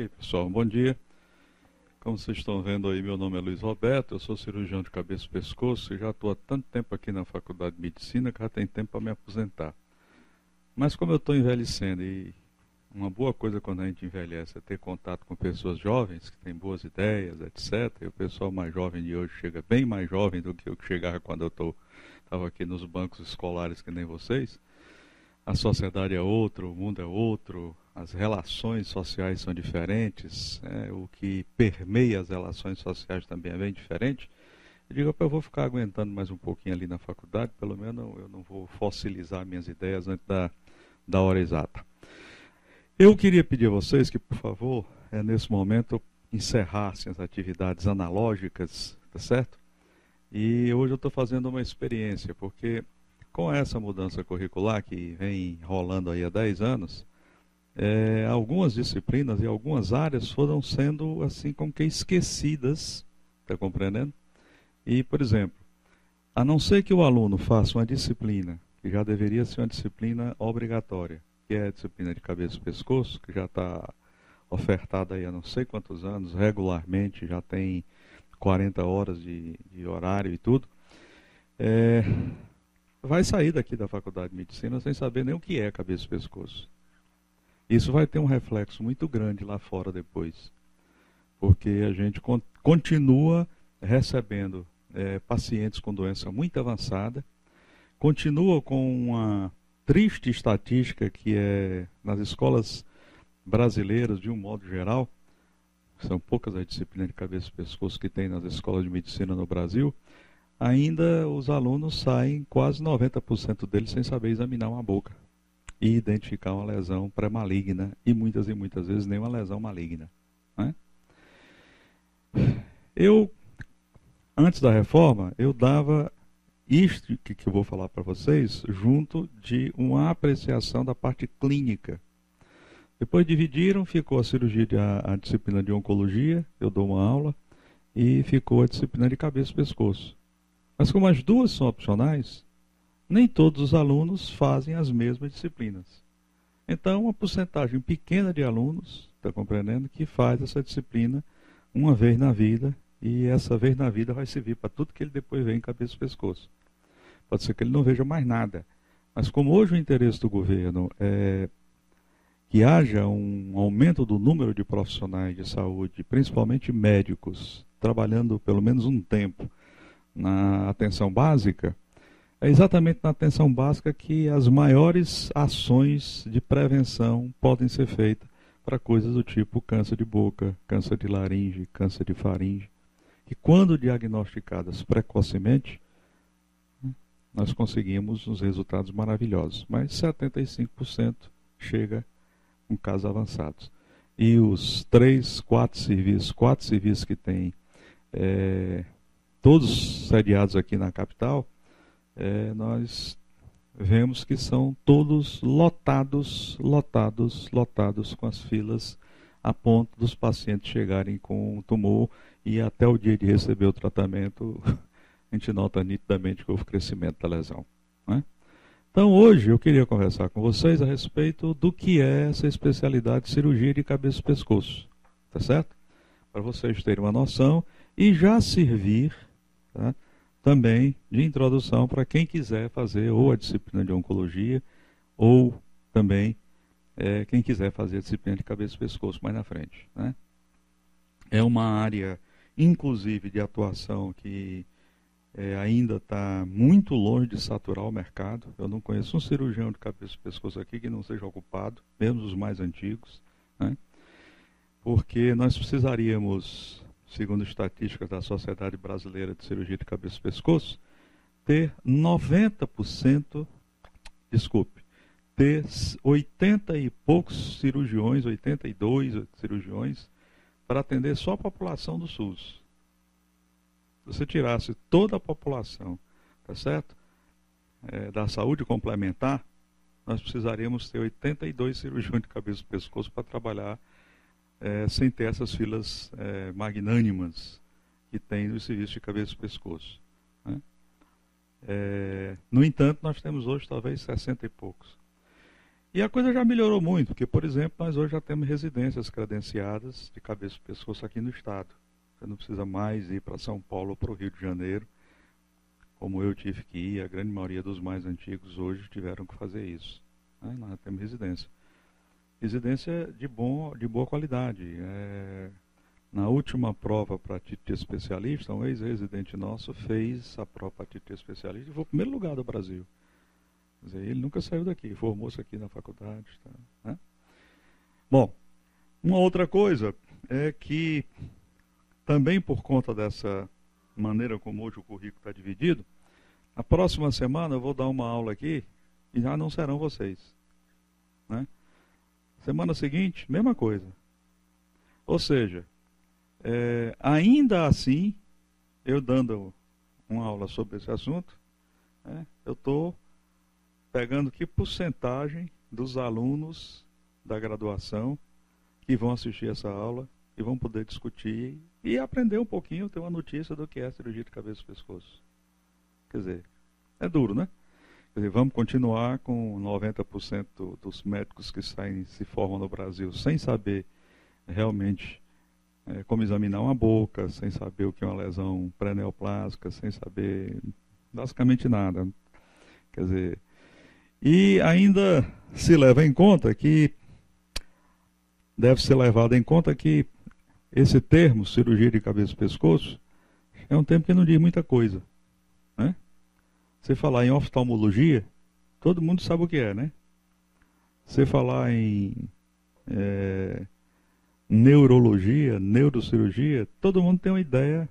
Ok, pessoal, bom dia. Como vocês estão vendo aí, meu nome é Luiz Roberto, eu sou cirurgião de cabeça e pescoço e já estou há tanto tempo aqui na Faculdade de Medicina que já tem tempo para me aposentar. Mas como eu estou envelhecendo e uma boa coisa quando a gente envelhece é ter contato com pessoas jovens, que têm boas ideias, etc. E o pessoal mais jovem de hoje chega bem mais jovem do que eu que chegava quando eu estava aqui nos bancos escolares que nem vocês. A sociedade é outra, o mundo é outro, as relações sociais são diferentes, o que permeia as relações sociais também é bem diferente. Eu digo, eu vou ficar aguentando mais um pouquinho ali na faculdade, pelo menos eu não vou fossilizar minhas ideias antes da hora exata. Eu queria pedir a vocês que, por favor, nesse momento, encerrassem as atividades analógicas, tá certo? E hoje eu estou fazendo uma experiência, porque com essa mudança curricular que vem rolando aí há 10 anos, algumas disciplinas e algumas áreas foram sendo assim como que esquecidas, está compreendendo? E, por exemplo, a não ser que o aluno faça uma disciplina, que já deveria ser uma disciplina obrigatória, que é a disciplina de cabeça e pescoço, que já está ofertada aí há não sei quantos anos, regularmente, já tem 40 horas de horário e tudo, vai sair daqui da Faculdade de Medicina sem saber nem o que é cabeça e pescoço. Isso vai ter um reflexo muito grande lá fora depois, porque a gente continua recebendo pacientes com doença muito avançada, continua com uma triste estatística que é nas escolas brasileiras, de um modo geral, são poucas as disciplinas de cabeça e pescoço que tem nas escolas de medicina no Brasil, ainda os alunos saem, quase 90% deles, sem saber examinar uma boca e identificar uma lesão pré-maligna e muitas vezes nem uma lesão maligna, né? Antes da reforma, eu dava isto que eu vou falar para vocês junto de uma apreciação da parte clínica. Depois dividiram, ficou a cirurgia, a disciplina de oncologia, eu dou uma aula, e ficou a disciplina de cabeça e pescoço. Mas como as duas são opcionais, nem todos os alunos fazem as mesmas disciplinas. Então, uma porcentagem pequena de alunos, está compreendendo, que faz essa disciplina uma vez na vida, e essa vez na vida vai servir para tudo que ele depois vê em cabeça e pescoço. Pode ser que ele não veja mais nada. Mas como hoje o interesse do governo é que haja um aumento do número de profissionais de saúde, principalmente médicos, trabalhando pelo menos um tempo na atenção básica, é exatamente na atenção básica que as maiores ações de prevenção podem ser feitas para coisas do tipo câncer de boca, câncer de laringe, câncer de faringe. E quando diagnosticadas precocemente, nós conseguimos uns resultados maravilhosos. Mas 75% chega com casos avançados. E os 4 serviços que tem, todos sediados aqui na capital, nós vemos que são todos lotados com as filas a ponto dos pacientes chegarem com tumor e até o dia de receber o tratamento a gente nota nitidamente que houve crescimento da lesão, né? Então hoje eu queria conversar com vocês a respeito do que é essa especialidade de cirurgia de cabeça e pescoço, tá certo? Para vocês terem uma noção e já servir, tá, também de introdução para quem quiser fazer ou a disciplina de oncologia ou também quem quiser fazer a disciplina de cabeça e pescoço mais na frente, né? É uma área, inclusive, de atuação que ainda está muito longe de saturar o mercado. Eu não conheço um cirurgião de cabeça e pescoço aqui que não seja ocupado, mesmo os mais antigos, né? Porque nós precisaríamos, segundo estatísticas da Sociedade Brasileira de Cirurgia de Cabeça e Pescoço, ter 90%, ter 80 e poucos cirurgiões, 82 cirurgiões, para atender só a população do SUS. Se você tirasse toda a população, tá certo? Da saúde complementar, nós precisaríamos ter 82 cirurgiões de cabeça e pescoço para trabalhar sem ter essas filas magnânimas que tem no serviço de cabeça e pescoço, né? No entanto, nós temos hoje talvez 60 e poucos. E a coisa já melhorou muito, porque, por exemplo, nós hoje já temos residências credenciadas de cabeça e pescoço aqui no estado. Você não precisa mais ir para São Paulo ou para o Rio de Janeiro, como eu tive que ir. A grande maioria dos mais antigos hoje tiveram que fazer isso. Nós já temos residência. Residência de boa qualidade. Na última prova para título de especialista, um ex-residente nosso fez a prova para título de especialista e foi o primeiro lugar do Brasil. Quer dizer, ele nunca saiu daqui, formou-se aqui na faculdade. Tá, né? Bom, uma outra coisa é que, também por conta dessa maneira como hoje o currículo está dividido, na próxima semana eu vou dar uma aula aqui e já não serão vocês. Né? Semana seguinte, mesma coisa. Ou seja, ainda assim, eu dando uma aula sobre esse assunto, eu estou pegando que porcentagem dos alunos da graduação que vão assistir essa aula e vão poder discutir e aprender um pouquinho, ter uma notícia do que é cirurgia de cabeça e pescoço. Quer dizer, é duro, né? Quer dizer, vamos continuar com 90% dos médicos que se formam no Brasil sem saber realmente como examinar uma boca, sem saber o que é uma lesão pré-neoplásica, sem saber basicamente nada. Quer dizer, e ainda se leva em conta que, deve ser levado em conta que esse termo, cirurgia de cabeça e pescoço, é um termo que não diz muita coisa. Né? Você falar em oftalmologia, todo mundo sabe o que é, né? Você falar em neurologia, neurocirurgia, todo mundo tem uma ideia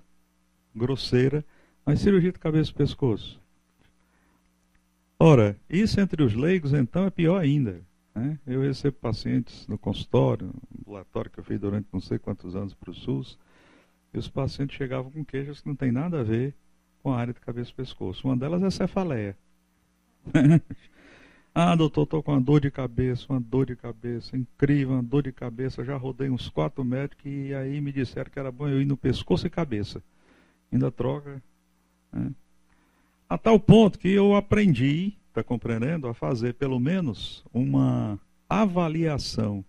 grosseira, mas cirurgia de cabeça e pescoço. Ora, isso entre os leigos, então, é pior ainda. Né? Eu recebo pacientes no consultório, no ambulatório que eu fiz durante não sei quantos anos para o SUS, e os pacientes chegavam com queixas que não tem nada a ver com a área de cabeça e pescoço. Uma delas é cefaleia. Ah, doutor, estou com uma dor de cabeça, incrível, uma dor de cabeça, já rodei uns 4 médicos e aí me disseram que era bom eu ir no pescoço e cabeça. Ainda troca, né? A tal ponto que eu aprendi, está compreendendo, a fazer pelo menos uma avaliação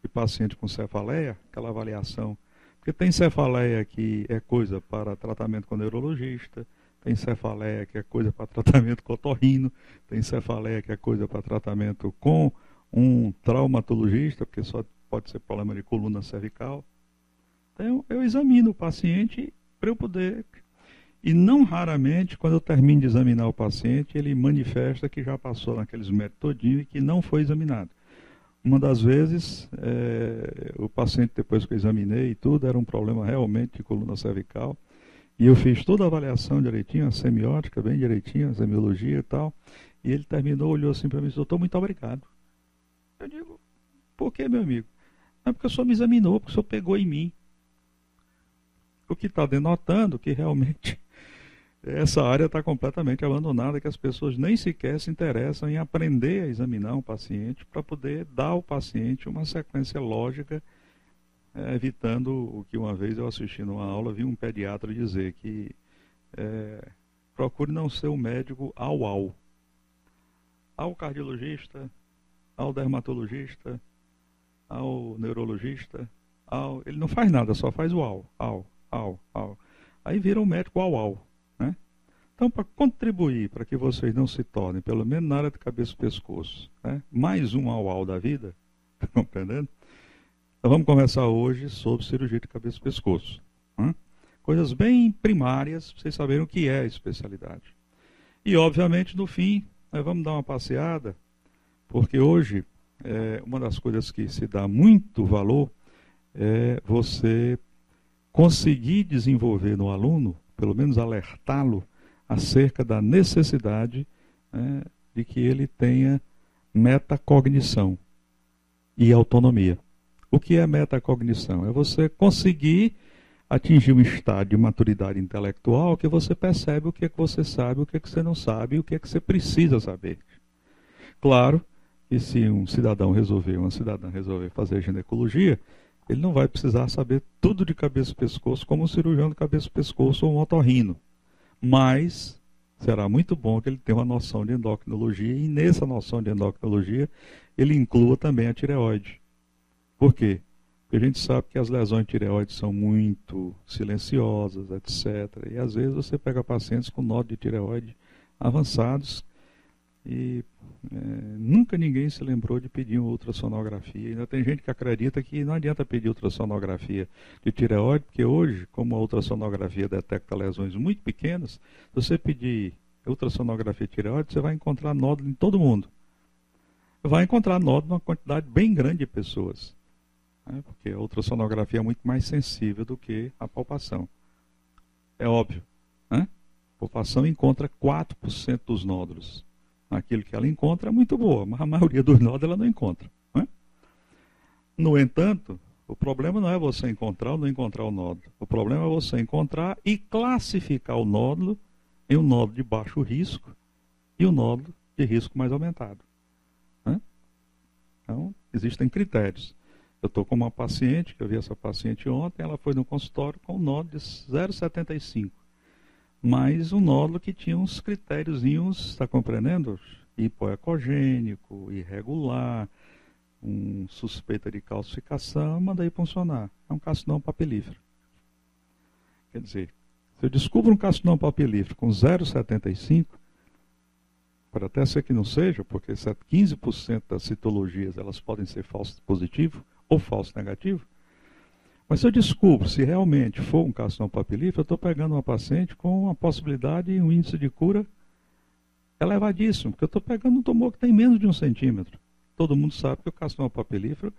de paciente com cefaleia, aquela avaliação, porque tem cefaleia que é coisa para tratamento com neurologista, tem cefaleia que é coisa para tratamento com otorrino, tem cefaleia que é coisa para tratamento com um traumatologista, porque só pode ser problema de coluna cervical. Então eu examino o paciente para eu poder... E não raramente, quando eu termino de examinar o paciente, ele manifesta que já passou naqueles métodos todinho e que não foi examinado. Uma das vezes, o paciente, depois que eu examinei e tudo, era um problema realmente de coluna cervical. E eu fiz toda a avaliação direitinho, a semiótica, bem direitinho, a semiologia e tal. E ele terminou, olhou assim para mim e disse: doutor, muito obrigado. Eu digo: por que, meu amigo? Não é porque o senhor me examinou, porque o senhor pegou em mim. O que está denotando que realmente essa área está completamente abandonada, que as pessoas nem sequer se interessam em aprender a examinar um paciente para poder dar ao paciente uma sequência lógica, evitando o que uma vez eu assisti numa aula, vi um pediatra dizer que procure não ser um médico ao cardiologista, ao dermatologista, ao neurologista, ele não faz nada, só faz o ao. Aí vira um médico ao. Né? Então, para contribuir para que vocês não se tornem, pelo menos na área de cabeça e pescoço, né? Mais um ao da vida, tá compreendendo? Então, vamos conversar hoje sobre cirurgia de cabeça e pescoço. Né? Coisas bem primárias, para vocês saberem o que é a especialidade. E, obviamente, no fim, nós vamos dar uma passeada, porque hoje, uma das coisas que se dá muito valor é você conseguir desenvolver no aluno, pelo menos alertá-lo acerca da necessidade de que ele tenha metacognição e autonomia. O que é metacognição? É você conseguir atingir um estado de maturidade intelectual que você percebe o que é que você sabe, o que é que você não sabe e o que é que você precisa saber. Claro que se um cidadão uma cidadã resolver fazer ginecologia, ele não vai precisar saber tudo de cabeça e pescoço como um cirurgião de cabeça e pescoço ou um otorrino. Mas será muito bom que ele tenha uma noção de endocrinologia e nessa noção de endocrinologia ele inclua também a tireoide. Por quê? Porque a gente sabe que as lesões de tireoide são muito silenciosas, etc. E às vezes você pega pacientes com nódulo de tireoide avançados e nunca ninguém se lembrou de pedir uma ultrassonografia. Ainda tem gente que acredita que não adianta pedir ultrassonografia de tireoide, porque hoje, como a ultrassonografia detecta lesões muito pequenas, se você pedir ultrassonografia de tireoide, você vai encontrar nódulo em todo mundo. Vai encontrar nódulo numa quantidade bem grande de pessoas, né? Porque a ultrassonografia é muito mais sensível do que a palpação. É óbvio, né? A palpação encontra 4% dos nódulos. Aquilo que ela encontra é muito boa, mas a maioria dos nódulos ela não encontra, né? No entanto, o problema não é você encontrar ou não encontrar o nódulo. O problema é você encontrar e classificar o nódulo em um nódulo de baixo risco e um nódulo de risco mais aumentado, né? Então, existem critérios. Eu estou com uma paciente, que eu vi essa paciente ontem, ela foi no consultório com um nódulo de 0,75. Mas um nódulo que tinha uns critériozinhos, está compreendendo? Hipoecogênico, irregular, suspeita de calcificação, mandei funcionar. É um carcinoma papilífero. Quer dizer, se eu descubro um carcinoma papilífero com 0,75, pode até ser que não seja, porque 15% das citologias elas podem ser falso positivo ou falso negativo. Mas se eu descubro se realmente for um carcinoma papilífero, eu estou pegando uma paciente com uma possibilidade e um índice de cura elevadíssimo, porque eu estou pegando um tumor que tem menos de 1 centímetro. Todo mundo sabe que o carcinoma papilífero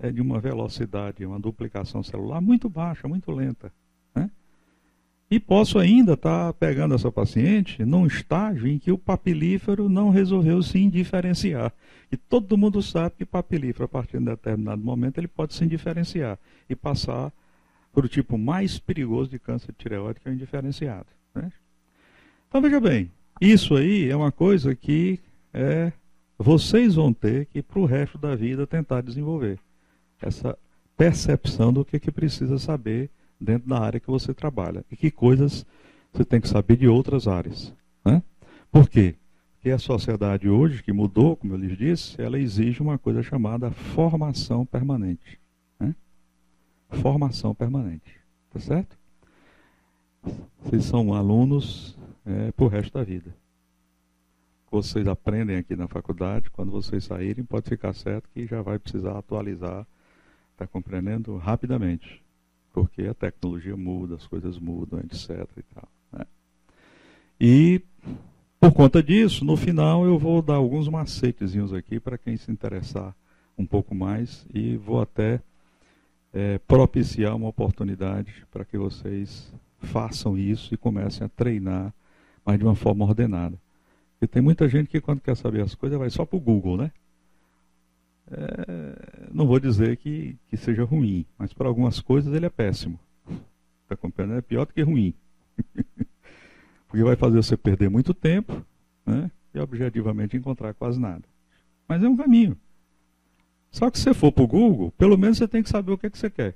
é de uma velocidade, uma duplicação celular muito baixa, muito lenta, né? E posso ainda estar pegando essa paciente num estágio em que o papilífero não resolveu se indiferenciar. E todo mundo sabe que papilífero, a partir de um determinado momento, ele pode se indiferenciar e passar para o tipo mais perigoso de câncer de tireoide, que é o indiferenciado, né? Então, veja bem, isso aí é uma coisa que vocês vão ter que, para o resto da vida, tentar desenvolver. Essa percepção do que precisa saber dentro da área que você trabalha. E que coisas você tem que saber de outras áreas, né? Por quê? Porque a sociedade hoje, que mudou, como eu lhes disse, ela exige uma coisa chamada formação permanente, né? Formação permanente. Tá certo? Vocês são alunos para o resto da vida. Vocês aprendem aqui na faculdade, quando vocês saírem, pode ficar certo que já vai precisar atualizar, está compreendendo? Rapidamente. Porque a tecnologia muda, as coisas mudam, etc. e tal, né? E, por conta disso, no final eu vou dar alguns macetezinhos aqui para quem se interessar um pouco mais e vou até propiciar uma oportunidade para que vocês façam isso e comecem a treinar, mas de uma forma ordenada. Porque tem muita gente que, quando quer saber as coisas, vai só para o Google, né? Não vou dizer que seja ruim, mas para algumas coisas ele é péssimo. Está compreendendo? É pior do que ruim. Porque vai fazer você perder muito tempo, né? E objetivamente encontrar quase nada. Mas é um caminho. Só que se você for para o Google, pelo menos você tem que saber o que você quer.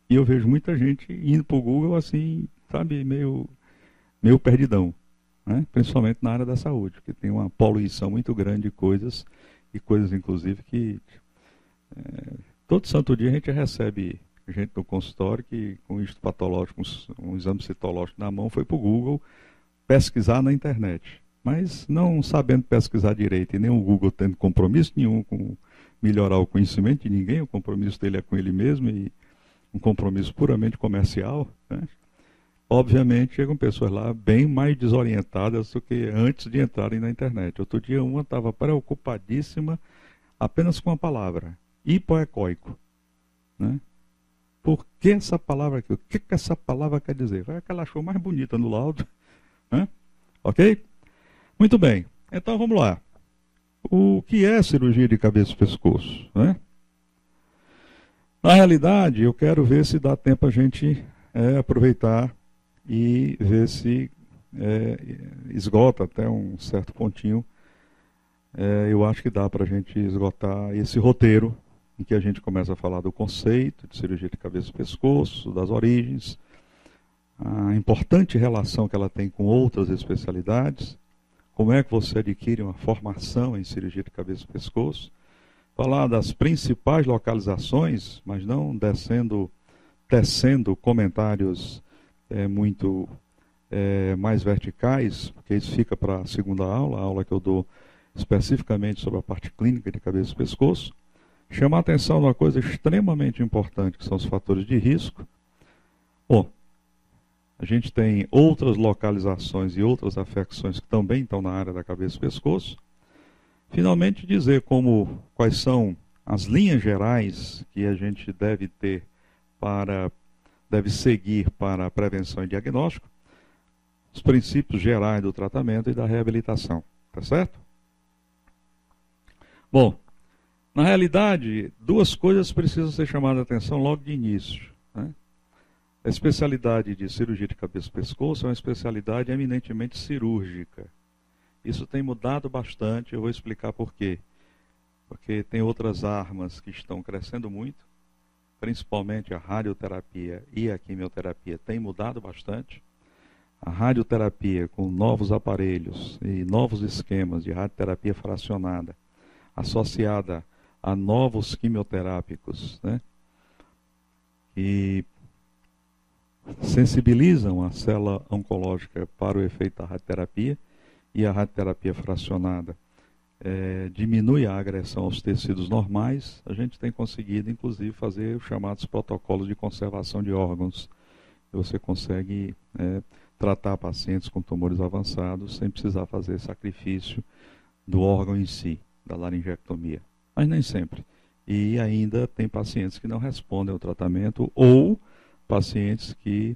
E eu vejo muita gente indo para o Google assim, sabe, meio perdidão, né? Principalmente na área da saúde, que tem uma poluição muito grande de coisas, e coisas inclusive que todo santo dia a gente recebe gente no consultório que com isto patológico, um exame citológico na mão, foi para o Google pesquisar na internet. Mas não sabendo pesquisar direito, e nem o Google tendo compromisso nenhum com melhorar o conhecimento de ninguém, o compromisso dele é com ele mesmo, e um compromisso puramente comercial, né? Obviamente chegam pessoas lá bem mais desorientadas do que antes de entrarem na internet. Outro dia uma estava preocupadíssima apenas com a palavra, hipoecóico, né? Por que essa palavra aqui? O que essa palavra quer dizer? Foi a que ela achou mais bonita no laudo, né? Ok? Muito bem, então vamos lá. O que é cirurgia de cabeça e pescoço, né? Na realidade, eu quero ver se dá tempo a gente aproveitar e ver se esgota até um certo pontinho. Eu acho que dá para a gente esgotar esse roteiro, em que a gente começa a falar do conceito de cirurgia de cabeça e pescoço, das origens, a importante relação que ela tem com outras especialidades, como é que você adquire uma formação em cirurgia de cabeça e pescoço, falar das principais localizações, mas não tecendo comentários muito mais verticais, porque isso fica para a segunda aula, a aula que eu dou especificamente sobre a parte clínica de cabeça e pescoço. Chamar atenção numa coisa extremamente importante, que são os fatores de risco. Bom, a gente tem outras localizações e outras afecções que também estão na área da cabeça e pescoço. Finalmente, dizer quais são as linhas gerais que a gente deve seguir para a prevenção e diagnóstico, os princípios gerais do tratamento e da reabilitação. Tá certo? Bom, na realidade, duas coisas precisam ser chamadas a atenção logo de início, né? A especialidade de cirurgia de cabeça e pescoço é uma especialidade eminentemente cirúrgica. Isso tem mudado bastante, eu vou explicar por quê. Porque tem outras armas que estão crescendo muito, principalmente a radioterapia e a quimioterapia tem mudado bastante. A radioterapia com novos aparelhos e novos esquemas de radioterapia fracionada, associada a novos quimioterápicos, né, que sensibilizam a célula oncológica para o efeito da radioterapia, e a radioterapia fracionada diminui a agressão aos tecidos normais. A gente tem conseguido, inclusive, fazer os chamados protocolos de conservação de órgãos. Você consegue tratar pacientes com tumores avançados sem precisar fazer sacrifício do órgão em si, da laringectomia. Mas nem sempre. E ainda tem pacientes que não respondem ao tratamento ou pacientes que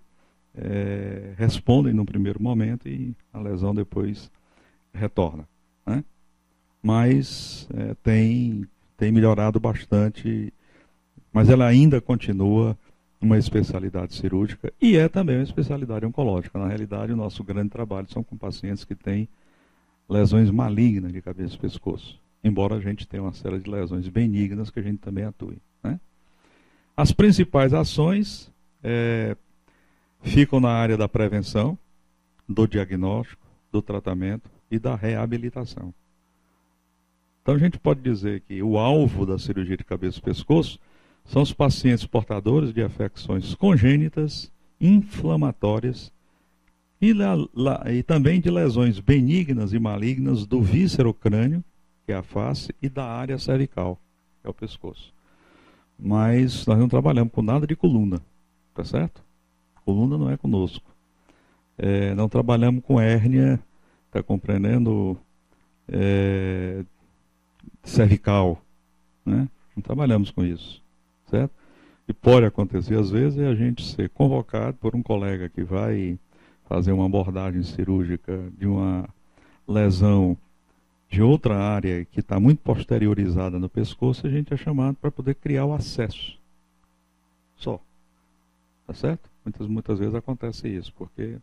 respondem no primeiro momento e a lesão depois retorna, né? Mas tem melhorado bastante, mas ela ainda continua uma especialidade cirúrgica e é também uma especialidade oncológica. Na realidade, o nosso grande trabalho são com pacientes que têm lesões malignas de cabeça e pescoço, embora a gente tenha uma série de lesões benignas que a gente também atue, né? As principais ações ficam na área da prevenção, do diagnóstico, do tratamento e da reabilitação. Então a gente pode dizer que o alvo da cirurgia de cabeça e pescoço são os pacientes portadores de afecções congênitas, inflamatórias e também de lesões benignas e malignas do víscero-crânio, que é a face, e da área cervical, que é o pescoço. Mas nós não trabalhamos com nada de coluna, tá certo? Coluna não é conosco. Não trabalhamos com hérnia, está compreendendo? Cervical, né? Não trabalhamos com isso, certo? E pode acontecer às vezes a gente ser convocado por um colega que vai fazer uma abordagem cirúrgica de uma lesão de outra área que está muito posteriorizada no pescoço, a gente é chamado para poder criar o acesso. Só. Tá certo? Muitas vezes acontece isso, porque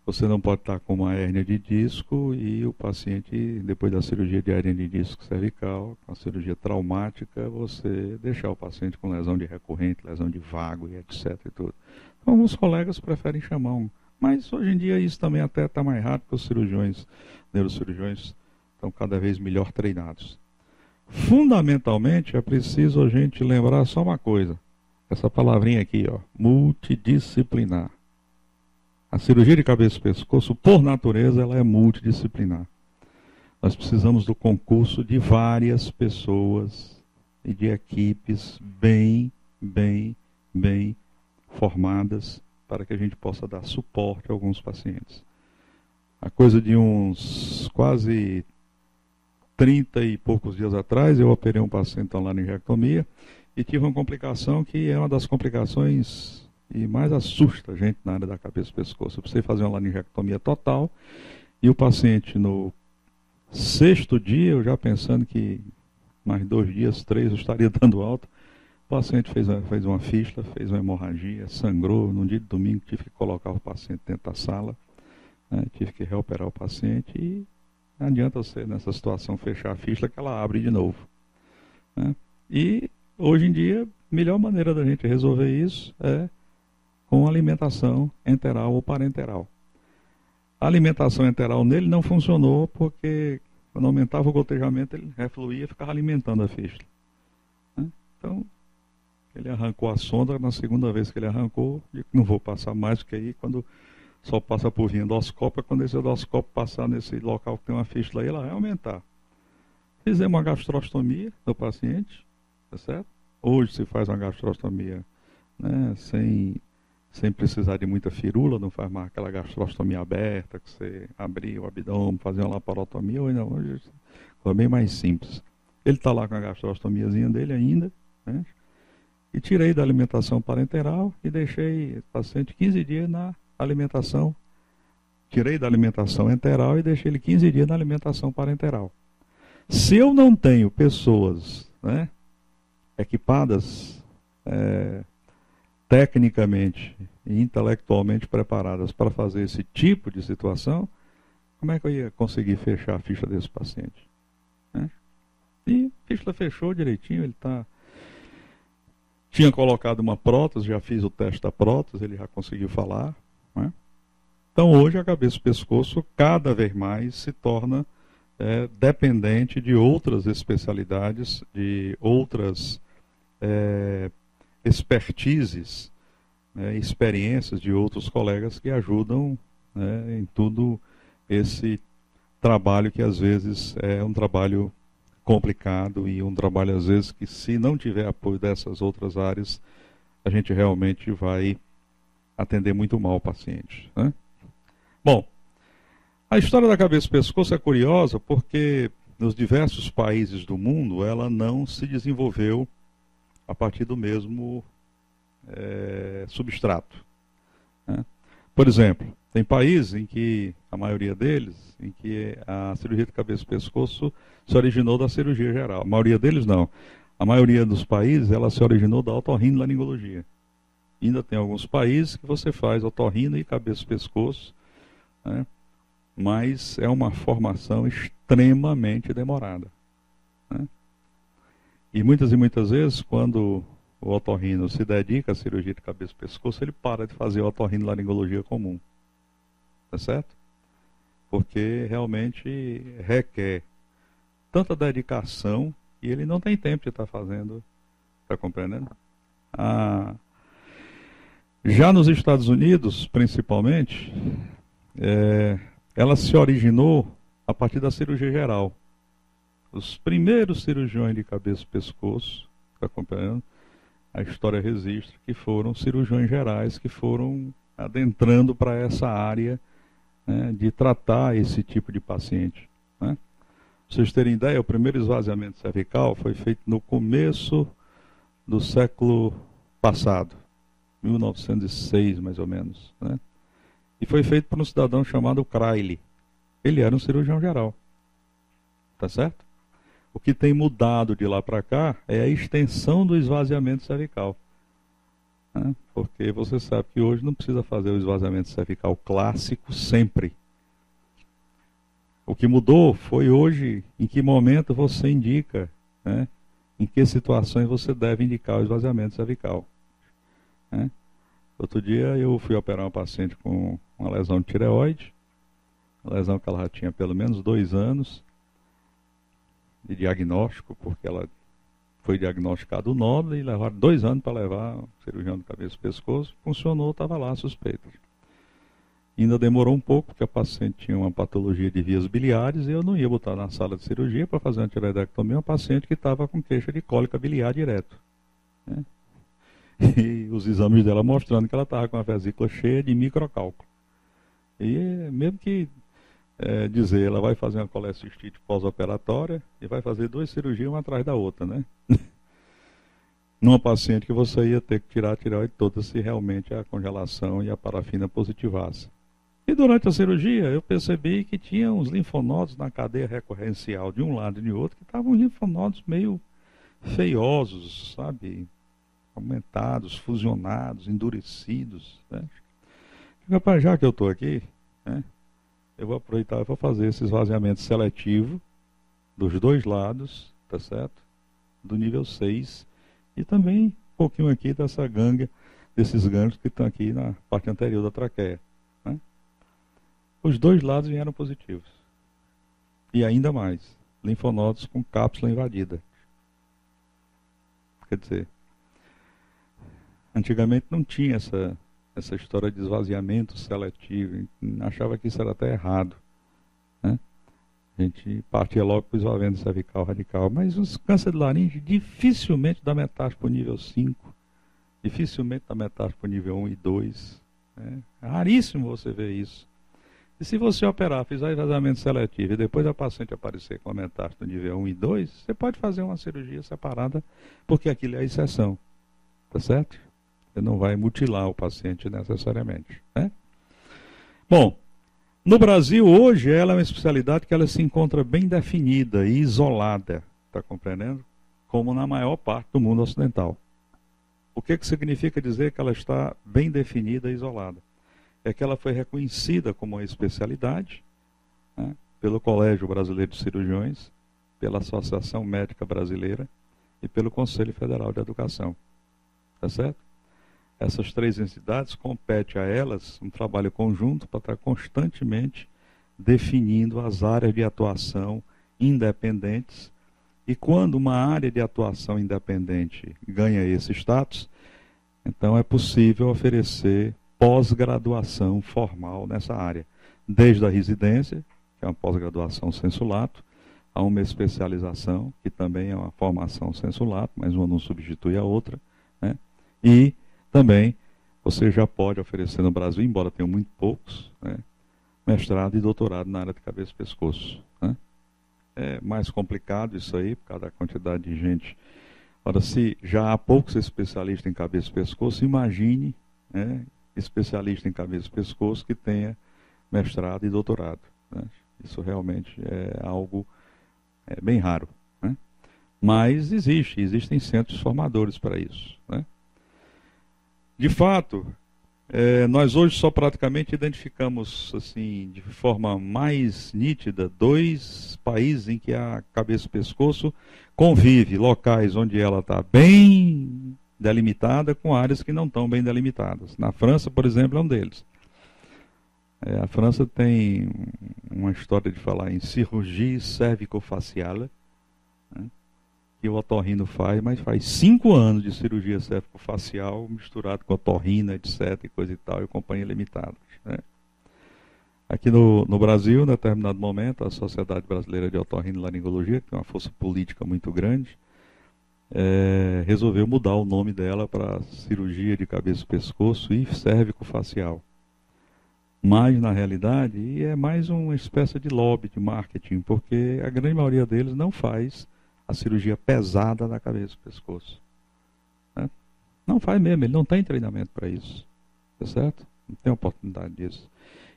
você não pode estar com uma hérnia de disco e o paciente, depois da cirurgia de hérnia de disco cervical, com a cirurgia traumática, você deixar o paciente com lesão de recorrente, lesão de vago e etc. E tudo. Então, alguns colegas preferem chamar mas hoje em dia isso também até está mais rápido, porque os neurocirurgiões estão cada vez melhor treinados. Fundamentalmente, é preciso a gente lembrar só uma coisa, essa palavrinha aqui, ó, multidisciplinar. A cirurgia de cabeça e pescoço, por natureza, ela é multidisciplinar. Nós precisamos do concurso de várias pessoas e de equipes bem formadas para que a gente possa dar suporte a alguns pacientes. A coisa de uns quase 30 e poucos dias atrás, eu operei um paciente lá na laringectomia e tive uma complicação que é uma das complicações e mais assusta a gente na área da cabeça e pescoço. Eu precisei fazer uma laringectomia total e o paciente no 6º dia, eu já pensando que mais 2 dias, 3, eu estaria dando alta, o paciente fez uma fístula, fez uma hemorragia, sangrou. No dia de domingo tive que colocar o paciente dentro da sala, né, tive que reoperar o paciente e não adianta você nessa situação fechar a fístula que ela abre de novo, né? E hoje em dia, a melhor maneira da gente resolver isso é com alimentação enteral ou parenteral. A alimentação enteral nele não funcionou porque quando aumentava o gotejamento ele refluía e ficava alimentando a fístula. Então, ele arrancou a sonda, na segunda vez que ele arrancou, disse que não vou passar mais, porque aí quando só passa por via endoscópica, quando esse endoscópio passar nesse local que tem uma fístula aí, ela vai aumentar. Fizemos uma gastrostomia do paciente, tá certo? Hoje se faz uma gastrostomia, né, sem precisar de muita firula, não faz mais aquela gastrostomia aberta, que você abrir o abdômen, fazer uma laparotomia, hoje foi bem mais simples. Ele está lá com a gastrostomiazinha dele ainda, né? E tirei da alimentação parenteral e deixei o paciente 15 dias na alimentação. Tirei da alimentação enteral e deixei ele 15 dias na alimentação parenteral. Se eu não tenho pessoas, né, equipadas, tecnicamente e intelectualmente preparadas para fazer esse tipo de situação, como é que eu ia conseguir fechar a ficha desse paciente? Né? E a fístula fechou direitinho, ele tinha colocado uma prótese, já fiz o teste da prótese, ele já conseguiu falar. Né? Então hoje a cabeça e o pescoço cada vez mais se torna dependente de outras especialidades, de outras expertises, experiências de outros colegas que ajudam, né, em tudo esse trabalho que às vezes é um trabalho complicado e um trabalho às vezes que, se não tiver apoio dessas outras áreas, a gente realmente vai atender muito mal o paciente. Né? Bom, a história da cabeça e pescoço é curiosa porque nos diversos países do mundo ela não se desenvolveu a partir do mesmo substrato. Né? Por exemplo, tem países em que, a maioria deles, em que a cirurgia de cabeça e pescoço se originou da cirurgia geral. A maioria deles não. A maioria dos países ela se originou da otorrinolaringologia. Ainda tem alguns países que você faz otorrino e cabeça e pescoço, né? Mas é uma formação extremamente demorada. Né? E muitas vezes, quando o otorrino se dedica à cirurgia de cabeça e pescoço, ele para de fazer a otorrinolaringologia comum. Tá certo? Porque realmente requer tanta dedicação e ele não tem tempo de estar fazendo. Está compreendendo? Já nos Estados Unidos, principalmente, ela se originou a partir da cirurgia geral. Os primeiros cirurgiões de cabeça e pescoço, está compreendendo? A história registra que foram cirurgiões gerais que foram adentrando para essa área, né, de tratar esse tipo de paciente. Né? Para vocês terem ideia, o primeiro esvaziamento cervical foi feito no começo do século passado, 1906 mais ou menos. Né? E foi feito por um cidadão chamado Crayle. Ele era um cirurgião geral. Tá certo? O que tem mudado de lá para cá é a extensão do esvaziamento cervical. Né? Porque você sabe que hoje não precisa fazer o esvaziamento cervical clássico sempre. O que mudou foi hoje em que momento você indica, né? Em que situações você deve indicar o esvaziamento cervical. Né? Outro dia eu fui operar uma paciente com uma lesão de tireoide, uma lesão que ela já tinha pelo menos 2 anos de diagnóstico, porque ela foi diagnosticado nódulo e levaram 2 anos para levar o cirurgião de cabeça e pescoço. Funcionou, estava lá a suspeita. Ainda demorou um pouco, porque a paciente tinha uma patologia de vias biliares e eu não ia botar na sala de cirurgia para fazer uma tireoidectomia uma paciente que estava com queixa de cólica biliar direto. Né? E os exames dela mostrando que ela estava com a vesícula cheia de microcálculo. E mesmo que dizer, ela vai fazer uma colecistite pós-operatória e vai fazer 2 cirurgias uma atrás da outra, né? Numa paciente que você ia ter que tirar a tireoide toda se realmente a congelação e a parafina positivasse. E durante a cirurgia eu percebi que tinha uns linfonodos na cadeia recorrencial de um lado e de outro, que estavam linfonodos meio feiosos, sabe? Aumentados, fusionados, endurecidos. Né? Rapaz, já que eu estou aqui, né? Eu vou aproveitar e vou fazer esse esvaziamento seletivo dos 2 lados, tá certo? Do nível 6 e também um pouquinho aqui dessa gângia desses gânglios que estão aqui na parte anterior da traqueia. Né? Os dois lados vieram positivos. E ainda mais, linfonodos com cápsula invadida. Quer dizer, antigamente não tinha essa história de esvaziamento seletivo. Achava que isso era até errado. Né? A gente partia logo para o esvaziamento cervical radical. Mas os câncer de laringe dificilmente dá metástase para o nível 5. Dificilmente dá metástase para o nível 1 e 2. Né? É raríssimo você ver isso. E se você operar, fizer esvaziamento seletivo e depois a paciente aparecer com a metástase no nível 1 e 2, você pode fazer uma cirurgia separada, porque aquilo é a exceção. Tá certo? Você não vai mutilar o paciente necessariamente. Né? Bom, no Brasil hoje ela é uma especialidade que ela se encontra bem definida e isolada, está compreendendo? Como na maior parte do mundo ocidental. O que significa dizer que ela está bem definida e isolada? É que ela foi reconhecida como uma especialidade, né, pelo Colégio Brasileiro de Cirurgiões, pela Associação Médica Brasileira e pelo Conselho Federal de Educação. Tá certo? Essas três entidades competem a elas um trabalho conjunto para estar constantemente definindo as áreas de atuação independentes. E quando uma área de atuação independente ganha esse status, então é possível oferecer pós-graduação formal nessa área, desde a residência, que é uma pós-graduação sensu lato, a uma especialização, que também é uma formação sensu lato, mas uma não substitui a outra, né? E também você já pode oferecer no Brasil, embora tenham muito poucos, né, mestrado e doutorado na área de cabeça e pescoço. Né? É mais complicado isso aí, por causa da quantidade de gente. Ora, se já há poucos especialistas em cabeça e pescoço, imagine, né, especialista em cabeça e pescoço que tenha mestrado e doutorado. Né? Isso realmente é algo bem raro. Né? Mas existem centros formadores para isso. Né? De fato, nós hoje só praticamente identificamos assim, de forma mais nítida 2 países em que a cabeça e pescoço convive, locais onde ela está bem delimitada com áreas que não estão bem delimitadas. Na França, por exemplo, é um deles. A França tem uma história de falar em cirurgia cervicofacial, né, que o otorrino faz, mas faz 5 anos de cirurgia cervicofacial misturado com otorrina, etc, e coisa e tal, e companhia limitada. Né? Aqui no Brasil, em determinado momento, a Sociedade Brasileira de Otorrinolaringologia, que tem uma força política muito grande, resolveu mudar o nome dela para cirurgia de cabeça e pescoço e cervicofacial. Mas, na realidade, é mais uma espécie de lobby de marketing, porque a grande maioria deles não faz a cirurgia pesada da cabeça e pescoço. Né? Não faz mesmo, ele não tem treinamento para isso. Tá certo? Não tem oportunidade disso.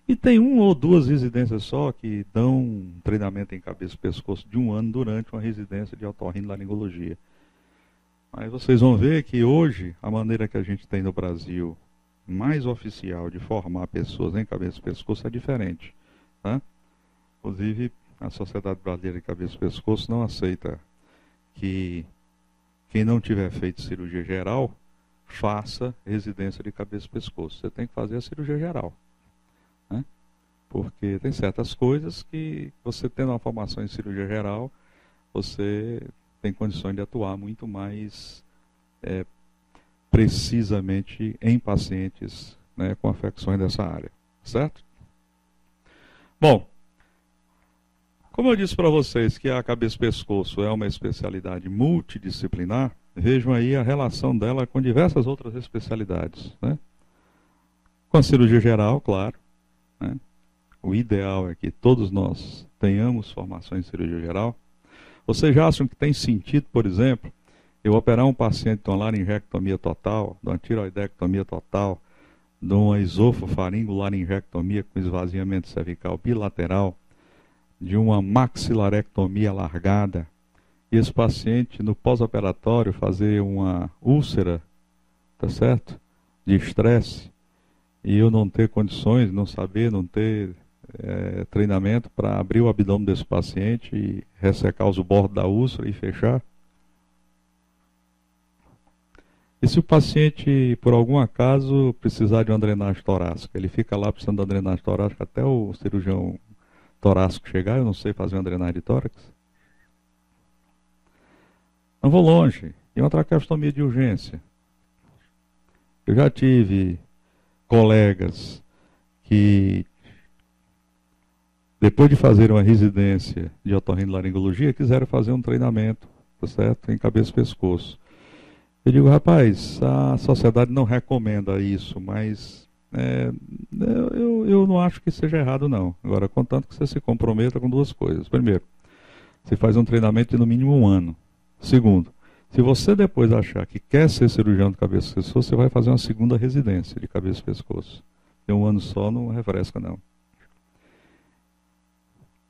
E tem 1 ou 2 residências só que dão um treinamento em cabeça e pescoço de 1 ano durante uma residência de otorrinolaringologia. Mas vocês vão ver que hoje, a maneira que a gente tem no Brasil, mais oficial de formar pessoas em cabeça e pescoço é diferente. Tá? Inclusive, a Sociedade Brasileira de Cabeça e Pescoço não aceita que quem não tiver feito cirurgia geral faça residência de cabeça e pescoço. Você tem que fazer a cirurgia geral. Né? Porque tem certas coisas que você tendo uma formação em cirurgia geral, você tem condições de atuar muito mais precisamente em pacientes, né, com afecções dessa área. Certo? Bom, como eu disse para vocês que a cabeça e pescoço é uma especialidade multidisciplinar, vejam aí a relação dela com diversas outras especialidades. Né? Com a cirurgia geral, claro. Né? O ideal é que todos nós tenhamos formação em cirurgia geral. Vocês já acham que tem sentido, por exemplo, eu operar um paciente de uma laringectomia total, de uma tiroidectomia total, de uma esofaringolaringectomia com esvaziamento cervical bilateral, de uma maxilarectomia alargada, e esse paciente no pós-operatório fazer uma úlcera, tá certo? De estresse, e eu não ter condições, não saber, não ter treinamento para abrir o abdômen desse paciente e ressecar os bordos da úlcera e fechar. E se o paciente, por algum acaso, precisar de uma drenagem torácica, ele fica lá precisando da drenagem torácica até o cirurgião torácico chegar, eu não sei fazer uma drenagem de tórax? Não vou longe. E uma traqueostomia de urgência. Eu já tive colegas que, depois de fazer uma residência de otorrinolaringologia, quiseram fazer um treinamento, tá certo? Em cabeça e pescoço. Eu digo, rapaz, a sociedade não recomenda isso, mas eu não acho que seja errado, não. Agora, contanto que você se comprometa com duas coisas. Primeiro, você faz um treinamento de no mínimo 1 ano. Segundo, se você depois achar que quer ser cirurgião de cabeça e pescoço, você vai fazer uma segunda residência de cabeça e pescoço. E 1 ano só não refresca, não.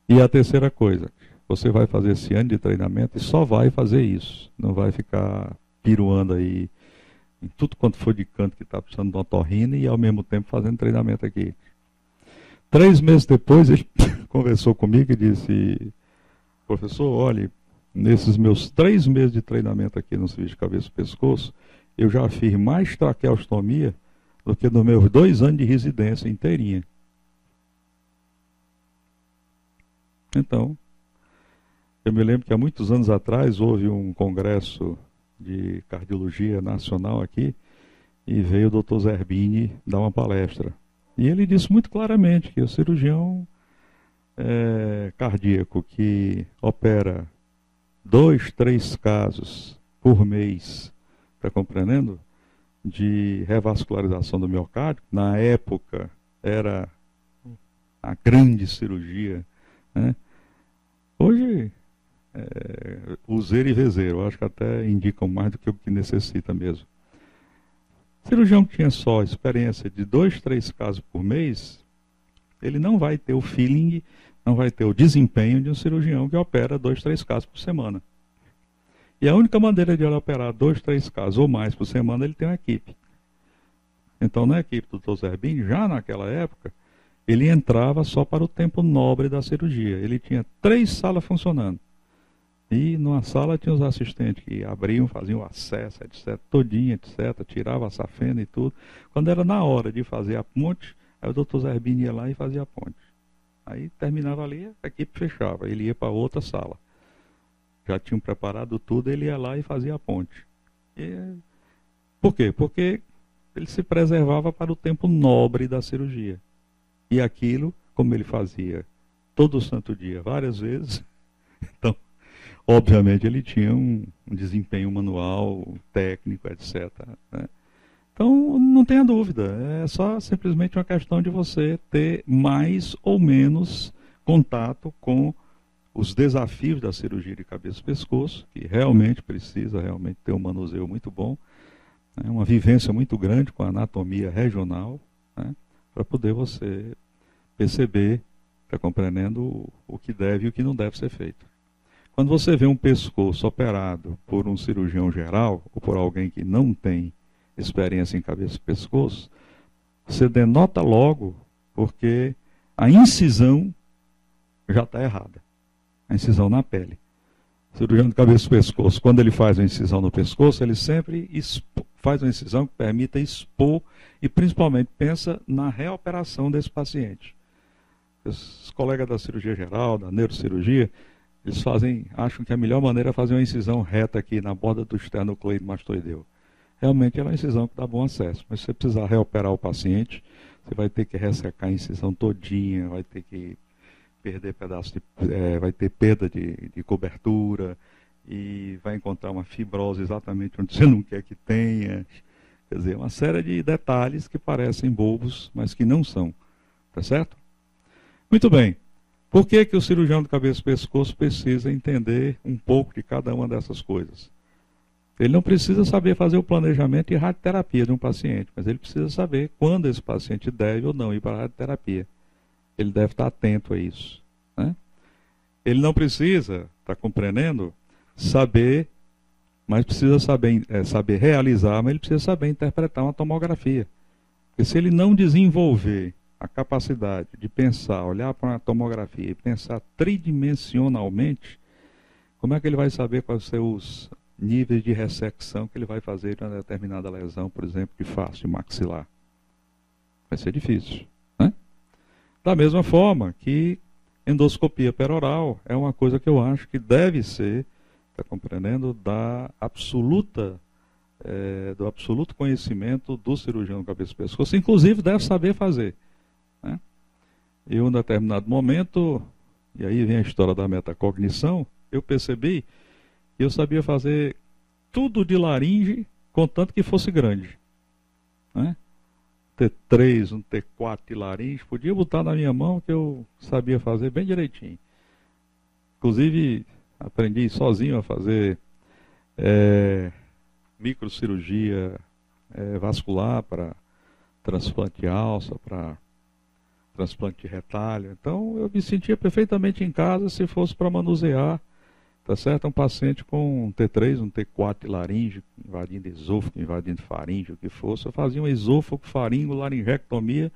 E a terceira coisa, você vai fazer esse ano de treinamento e só vai fazer isso. Não vai ficar piruando aí em tudo quanto for de canto que está precisando de uma otorrina e ao mesmo tempo fazendo treinamento aqui. 3 meses depois ele conversou comigo e disse, professor, olhe, nesses meus 3 meses de treinamento aqui no serviço de cabeça e pescoço, eu já fiz mais traqueostomia do que nos meus 2 anos de residência inteirinha. Então, eu me lembro que há muitos anos atrás houve um congresso de cardiologia nacional aqui e veio o Dr. Zerbini dar uma palestra. E ele disse muito claramente que o cirurgião cardíaco que opera 2, 3 casos por mês, está compreendendo? De revascularização do miocárdio, na época era a grande cirurgia, né? Hoje, useiro e vezeiro, eu acho que até indicam mais do que o que necessita mesmo. Cirurgião que tinha só experiência de 2, 3 casos por mês, ele não vai ter o feeling, não vai ter o desempenho de um cirurgião que opera 2, 3 casos por semana. E a única maneira de ele operar 2, 3 casos ou mais por semana, ele tem uma equipe. Então, na equipe do Dr. Zerbini, já naquela época, ele entrava só para o tempo nobre da cirurgia. Ele tinha 3 salas funcionando. E numa sala tinha os assistentes que abriam, faziam o acesso, etc., todinho, etc., tirava a safena e tudo. Quando era na hora de fazer a ponte, aí o Dr. Zerbini ia lá e fazia a ponte. Aí terminava ali, a equipe fechava, ele ia para outra sala. Já tinham preparado tudo, ele ia lá e fazia a ponte. Por quê? Porque ele se preservava para o tempo nobre da cirurgia. E aquilo, como ele fazia todo santo dia, várias vezes, então, obviamente, ele tinha um desempenho manual, técnico, etc., né? Então, não tenha dúvida, é só simplesmente uma questão de você ter mais ou menos contato com os desafios da cirurgia de cabeça e pescoço, que realmente precisa ter um manuseio muito bom, né? Uma vivência muito grande com a anatomia regional, né? Para poder você perceber, está compreendendo o que deve e o que não deve ser feito. Quando você vê um pescoço operado por um cirurgião geral, ou por alguém que não tem experiência em cabeça e pescoço, você denota logo, porque a incisão já está errada. A incisão na pele. O cirurgião de cabeça e pescoço, quando ele faz a incisão no pescoço, ele sempre faz uma incisão que permita expor e principalmente pensa na reoperação desse paciente. Os colegas da cirurgia geral, da neurocirurgia, eles acham que a melhor maneira é fazer uma incisão reta aqui na borda do esternocleido mastoideu. Realmente é uma incisão que dá bom acesso, mas se você precisar reoperar o paciente, você vai ter que ressecar a incisão todinha, vai ter que perder vai ter perda de cobertura e vai encontrar uma fibrose exatamente onde você não quer que tenha. Quer dizer, uma série de detalhes que parecem bobos, mas que não são. Tá certo? Muito bem. Por que o cirurgião de cabeça e pescoço precisa entender um pouco de cada uma dessas coisas? Ele não precisa saber fazer o planejamento e radioterapia de um paciente, mas ele precisa saber quando esse paciente deve ou não ir para a radioterapia. Ele deve estar atento a isso, né? Ele não precisa, está compreendendo, saber, mas precisa saber realizar, mas ele precisa saber interpretar uma tomografia. Porque se ele não desenvolver a capacidade de pensar, olhar para uma tomografia e pensar tridimensionalmente, como é que ele vai saber quais são níveis de ressecção que ele vai fazer em uma determinada lesão, por exemplo, de face maxilar. Vai ser difícil, né? Da mesma forma que endoscopia peroral é uma coisa que eu acho que deve ser, está compreendendo, do absoluto conhecimento do cirurgião do cabeça e pescoço, inclusive deve saber fazer, né? E em um determinado momento, e aí vem a história da metacognição, eu percebi que eu sabia fazer tudo de laringe, contanto que fosse grande, né? T3, um T4 de laringe, podia botar na minha mão que eu sabia fazer bem direitinho. Inclusive, aprendi sozinho a fazer microcirurgia vascular para transplante de alça, para transplante de retalho. Então, eu me sentia perfeitamente em casa se fosse para manusear, tá certo? Um paciente com um T3, um T4 de laringe, invadindo esôfago, invadindo faringe, o que fosse. Eu fazia um esôfago, faringo, laringectomia,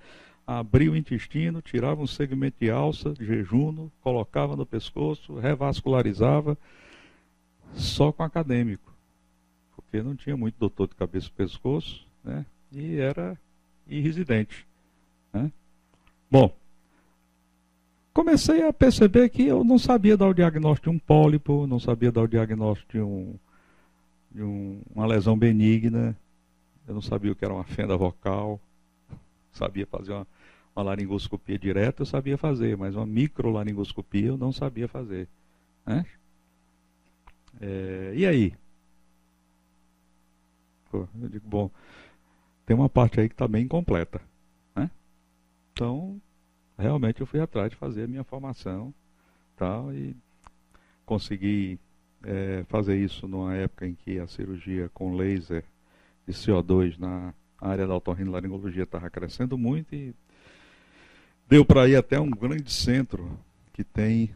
abria o intestino, tirava um segmento de alça, de jejuno, colocava no pescoço, revascularizava, só com acadêmico, porque não tinha muito doutor de cabeça e pescoço, né? E era residente, né? Bom, comecei a perceber que eu não sabia dar o diagnóstico de um pólipo, não sabia dar o diagnóstico de uma lesão benigna, eu não sabia o que era uma fenda vocal, sabia fazer uma laringoscopia direta, eu sabia fazer, mas uma microlaringoscopia eu não sabia fazer, né? E aí? Pô, eu digo, bom, tem uma parte aí que está bem incompleta, né? Então, realmente eu fui atrás de fazer a minha formação, tal, e consegui fazer isso numa época em que a cirurgia com laser de CO2 na área da otorrinolaringologia estava crescendo muito e deu para ir até um grande centro que tem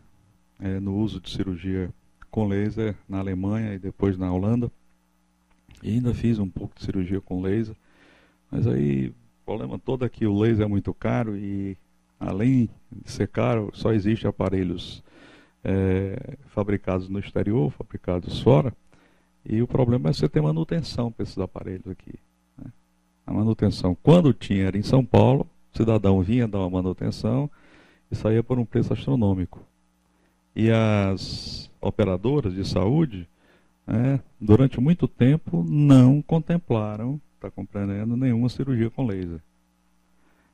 no uso de cirurgia com laser na Alemanha e depois na Holanda. E ainda fiz um pouco de cirurgia com laser, mas aí o problema todo é que o laser é muito caro e além de ser caro, só existem aparelhos fabricados no exterior, fabricados fora, e o problema é você ter manutenção para esses aparelhos aqui, né? A manutenção, quando tinha, era em São Paulo, o cidadão vinha dar uma manutenção e saía por um preço astronômico. E as operadoras de saúde, durante muito tempo, não contemplaram, está compreendendo, nenhuma cirurgia com laser.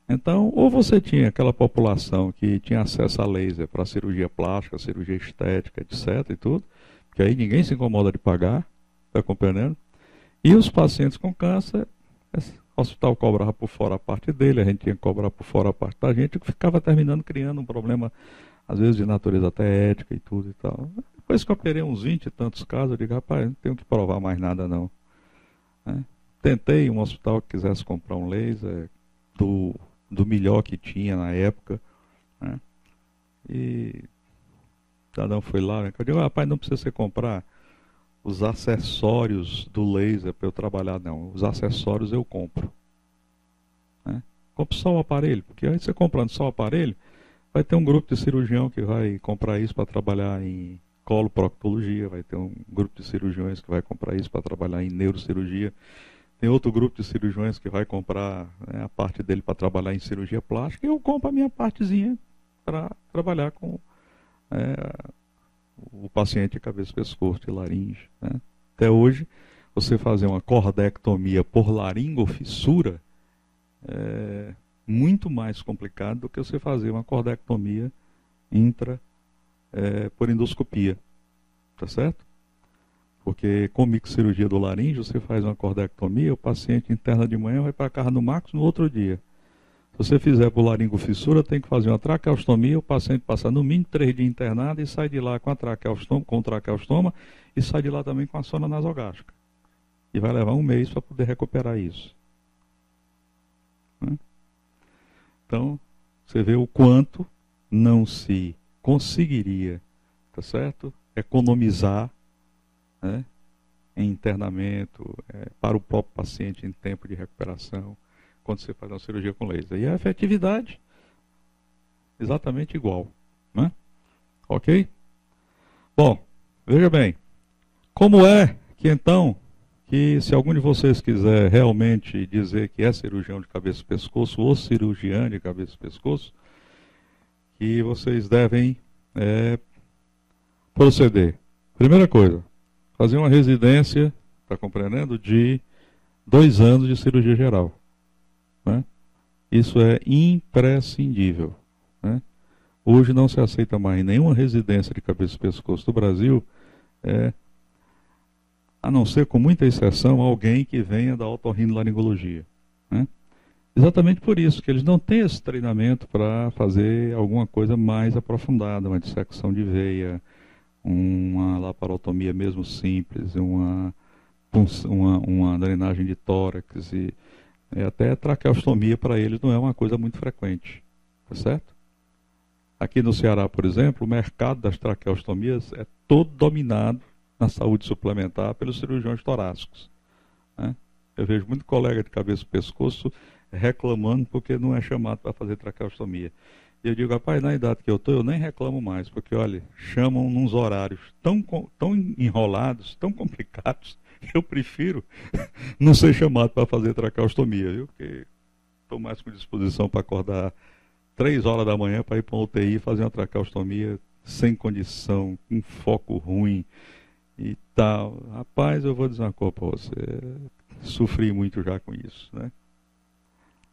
Então, ou você tinha aquela população que tinha acesso a laser para cirurgia plástica, cirurgia estética, etc. e tudo, porque aí ninguém se incomoda de pagar, está compreendendo? E os pacientes com câncer, o hospital cobrava por fora a parte dele, a gente tinha que cobrar por fora a parte da gente, que ficava terminando criando um problema, às vezes de natureza até ética e tudo e tal. Depois que eu operei uns 20 e tantos casos, eu digo, rapaz, não tenho que provar mais nada não, né? Tentei um hospital que quisesse comprar um laser do melhor que tinha na época, né? E cada um foi lá, né? Eu digo, rapaz, não precisa você comprar os acessórios do laser para eu trabalhar, não. Os acessórios eu compro, né? Compre só o aparelho, porque aí você comprando só o aparelho, vai ter um grupo de cirurgião que vai comprar isso para trabalhar em coloproctologia, vai ter um grupo de cirurgiões que vai comprar isso para trabalhar em neurocirurgia. Tem outro grupo de cirurgiões que vai comprar, né, a parte dele para trabalhar em cirurgia plástica, e eu compro a minha partezinha para trabalhar com o paciente de cabeça, pescoço e laringe, né? Até hoje, você fazer uma cordectomia por laringofissura é muito mais complicado do que você fazer uma cordectomia por endoscopia, tá certo? Porque com microcirurgia do laringe, você faz uma cordectomia, o paciente interna de manhã, vai para casa no máximo no outro dia. Se você fizer por laringofissura, tem que fazer uma traqueostomia, o paciente passa no mínimo 3 dias internado e sai de lá com o traqueostoma e sai de lá também com a sonda nasogástrica. E vai levar um mês para poder recuperar isso, né? Então, você vê o quanto não se conseguiria, tá certo? Economizar, né, em internamento, para o próprio paciente em tempo de recuperação, quando você faz uma cirurgia com laser. E a efetividade, exatamente igual, né? Ok? Bom, veja bem, como é que então, que se algum de vocês quiser realmente dizer que é cirurgião de cabeça e pescoço ou cirurgiã de cabeça e pescoço, que vocês devem proceder. Primeira coisa, fazer uma residência, está compreendendo, de 2 anos de cirurgia geral. Né? Isso é imprescindível. Né? Hoje não se aceita mais nenhuma residência de cabeça e pescoço do Brasil, a não ser, com muita exceção, alguém que venha da otorrinolaringologia. Né? Exatamente por isso, que eles não têm esse treinamento para fazer alguma coisa mais aprofundada, uma dissecção de veia, uma laparotomia mesmo simples, uma drenagem de tórax, e até a traqueostomia para eles não é uma coisa muito frequente. Tá certo? Aqui no Ceará, por exemplo, o mercado das traqueostomias é todo dominado na saúde suplementar pelos cirurgiões torácicos. Né? Eu vejo muito colega de cabeça e pescoço reclamando porque não é chamado para fazer traqueostomia. E eu digo, rapaz, na idade que eu estou, eu nem reclamo mais, porque, olha, chamam nos horários tão enrolados, tão complicados, que eu prefiro não ser chamado para fazer traqueostomia, viu? Porque estou mais com disposição para acordar 3 horas da manhã para ir para uma UTI e fazer uma traqueostomia sem condição, com foco ruim e tal. Rapaz, eu vou dizer uma coisa para você, sofri muito já com isso, né?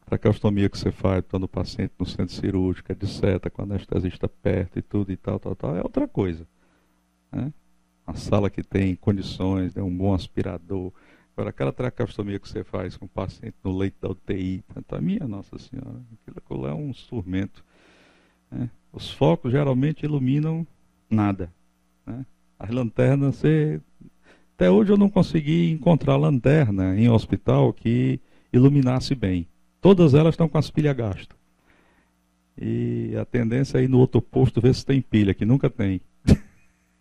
Traqueostomia que você faz, quando o paciente no centro cirúrgico, de seta, com o anestesista perto e tudo e tal, é outra coisa. Né? A sala que tem condições, um bom aspirador. Agora, aquela traqueostomia que você faz com o paciente no leito da UTI, a minha Nossa Senhora, aquilo é um tormento. Né? Os focos geralmente iluminam nada. Né? As lanternas, até hoje eu não consegui encontrar lanterna em hospital que iluminasse bem. Todas elas estão com as pilhas gastas. E a tendência é ir no outro posto ver se tem pilha, que nunca tem.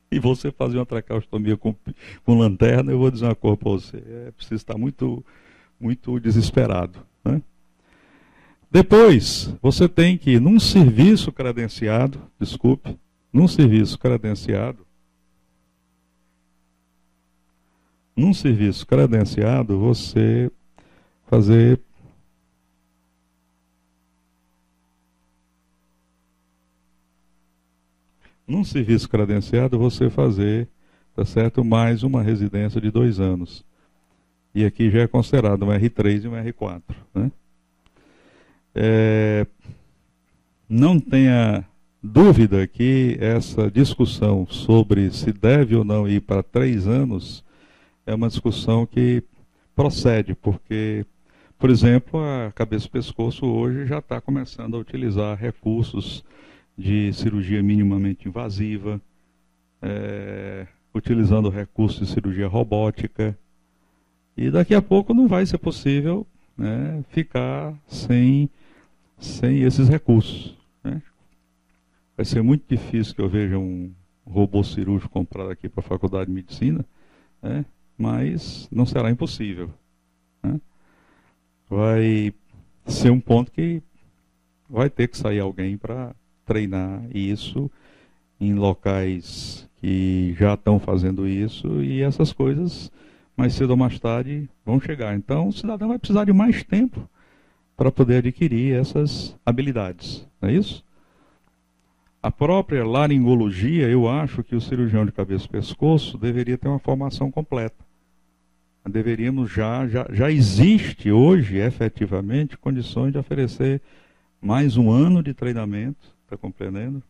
E você fazer uma traqueostomia com lanterna, eu vou dizer uma coisa para você, é preciso estar muito, muito desesperado. Né? Depois, você tem que ir num serviço credenciado, você fazer tá certo, mais uma residência de 2 anos. E aqui já é considerado um R3 e um R4. Né? Não tenha dúvida que essa discussão sobre se deve ou não ir para 3 anos é uma discussão que procede, porque, por exemplo, a cabeça e pescoço hoje já está começando a utilizar recursos de cirurgia minimamente invasiva, utilizando recursos de cirurgia robótica, e daqui a pouco não vai ser possível, né, ficar sem esses recursos. Né? Vai ser muito difícil que eu veja um robô cirúrgico comprado aqui para a Faculdade de Medicina, né, mas não será impossível. Né? Vai ser um ponto que vai ter que sair alguém para treinar isso em locais que já estão fazendo isso, e essas coisas, mais cedo ou mais tarde, vão chegar. Então, o cidadão vai precisar de mais tempo para poder adquirir essas habilidades. Não é isso? A própria laringologia, eu acho que o cirurgião de cabeça e pescoço deveria ter uma formação completa. Deveríamos já existe hoje, efetivamente, condições de oferecer mais 1 ano de treinamento, está compreendendo?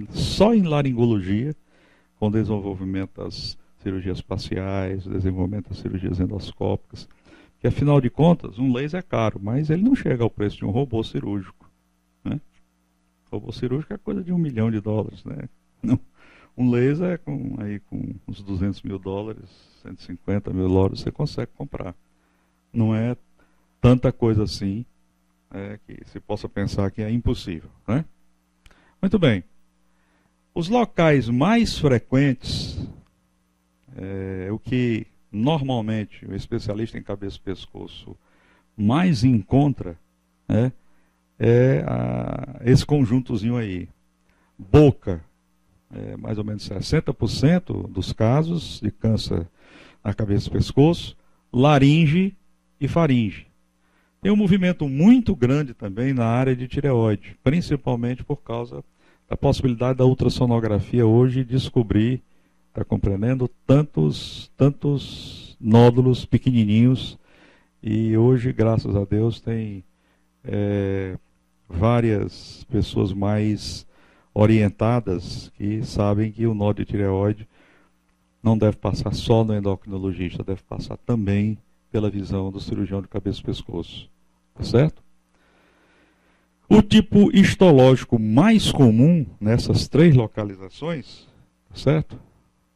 Só em laringologia, com o desenvolvimento das cirurgias faciais, o desenvolvimento das cirurgias endoscópicas, que afinal de contas, um laser é caro, mas ele não chega ao preço de um robô cirúrgico. Né? Robô cirúrgico é coisa de $1 milhão. Né? Não. Um laser com uns $200 mil, $150 mil, você consegue comprar. Não é tanta coisa assim que se possa pensar que é impossível. Né? Muito bem. Os locais mais frequentes, o que normalmente o especialista em cabeça e pescoço mais encontra, esse conjuntozinho aí. Boca, mais ou menos 60% dos casos de câncer na cabeça e pescoço, laringe e faringe. Tem um movimento muito grande também na área de tireoide, principalmente por causa da possibilidade da ultrassonografia hoje descobrir, está compreendendo, tantos nódulos pequenininhos. E hoje, graças a Deus, tem várias pessoas mais orientadas que sabem que o nó de tireoide não deve passar só no endocrinologista, deve passar também pela visão do cirurgião de cabeça e pescoço. Tá certo? O tipo histológico mais comum nessas três localizações, tá certo?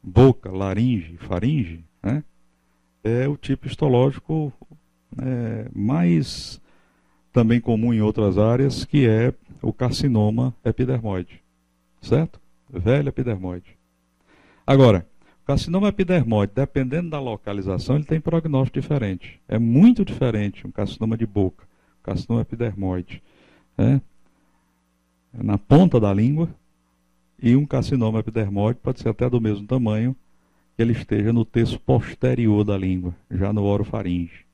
Boca, laringe e faringe, né? É o tipo histológico mais também comum em outras áreas, que é o carcinoma epidermoide, certo? Velho epidermoide. Agora, o carcinoma epidermoide, dependendo da localização, ele tem prognóstico diferente. É muito diferente um carcinoma de boca, um carcinoma epidermoide, na ponta da língua, e um carcinoma epidermoide pode ser até do mesmo tamanho, que ele esteja no terço posterior da língua, já no orofaringe.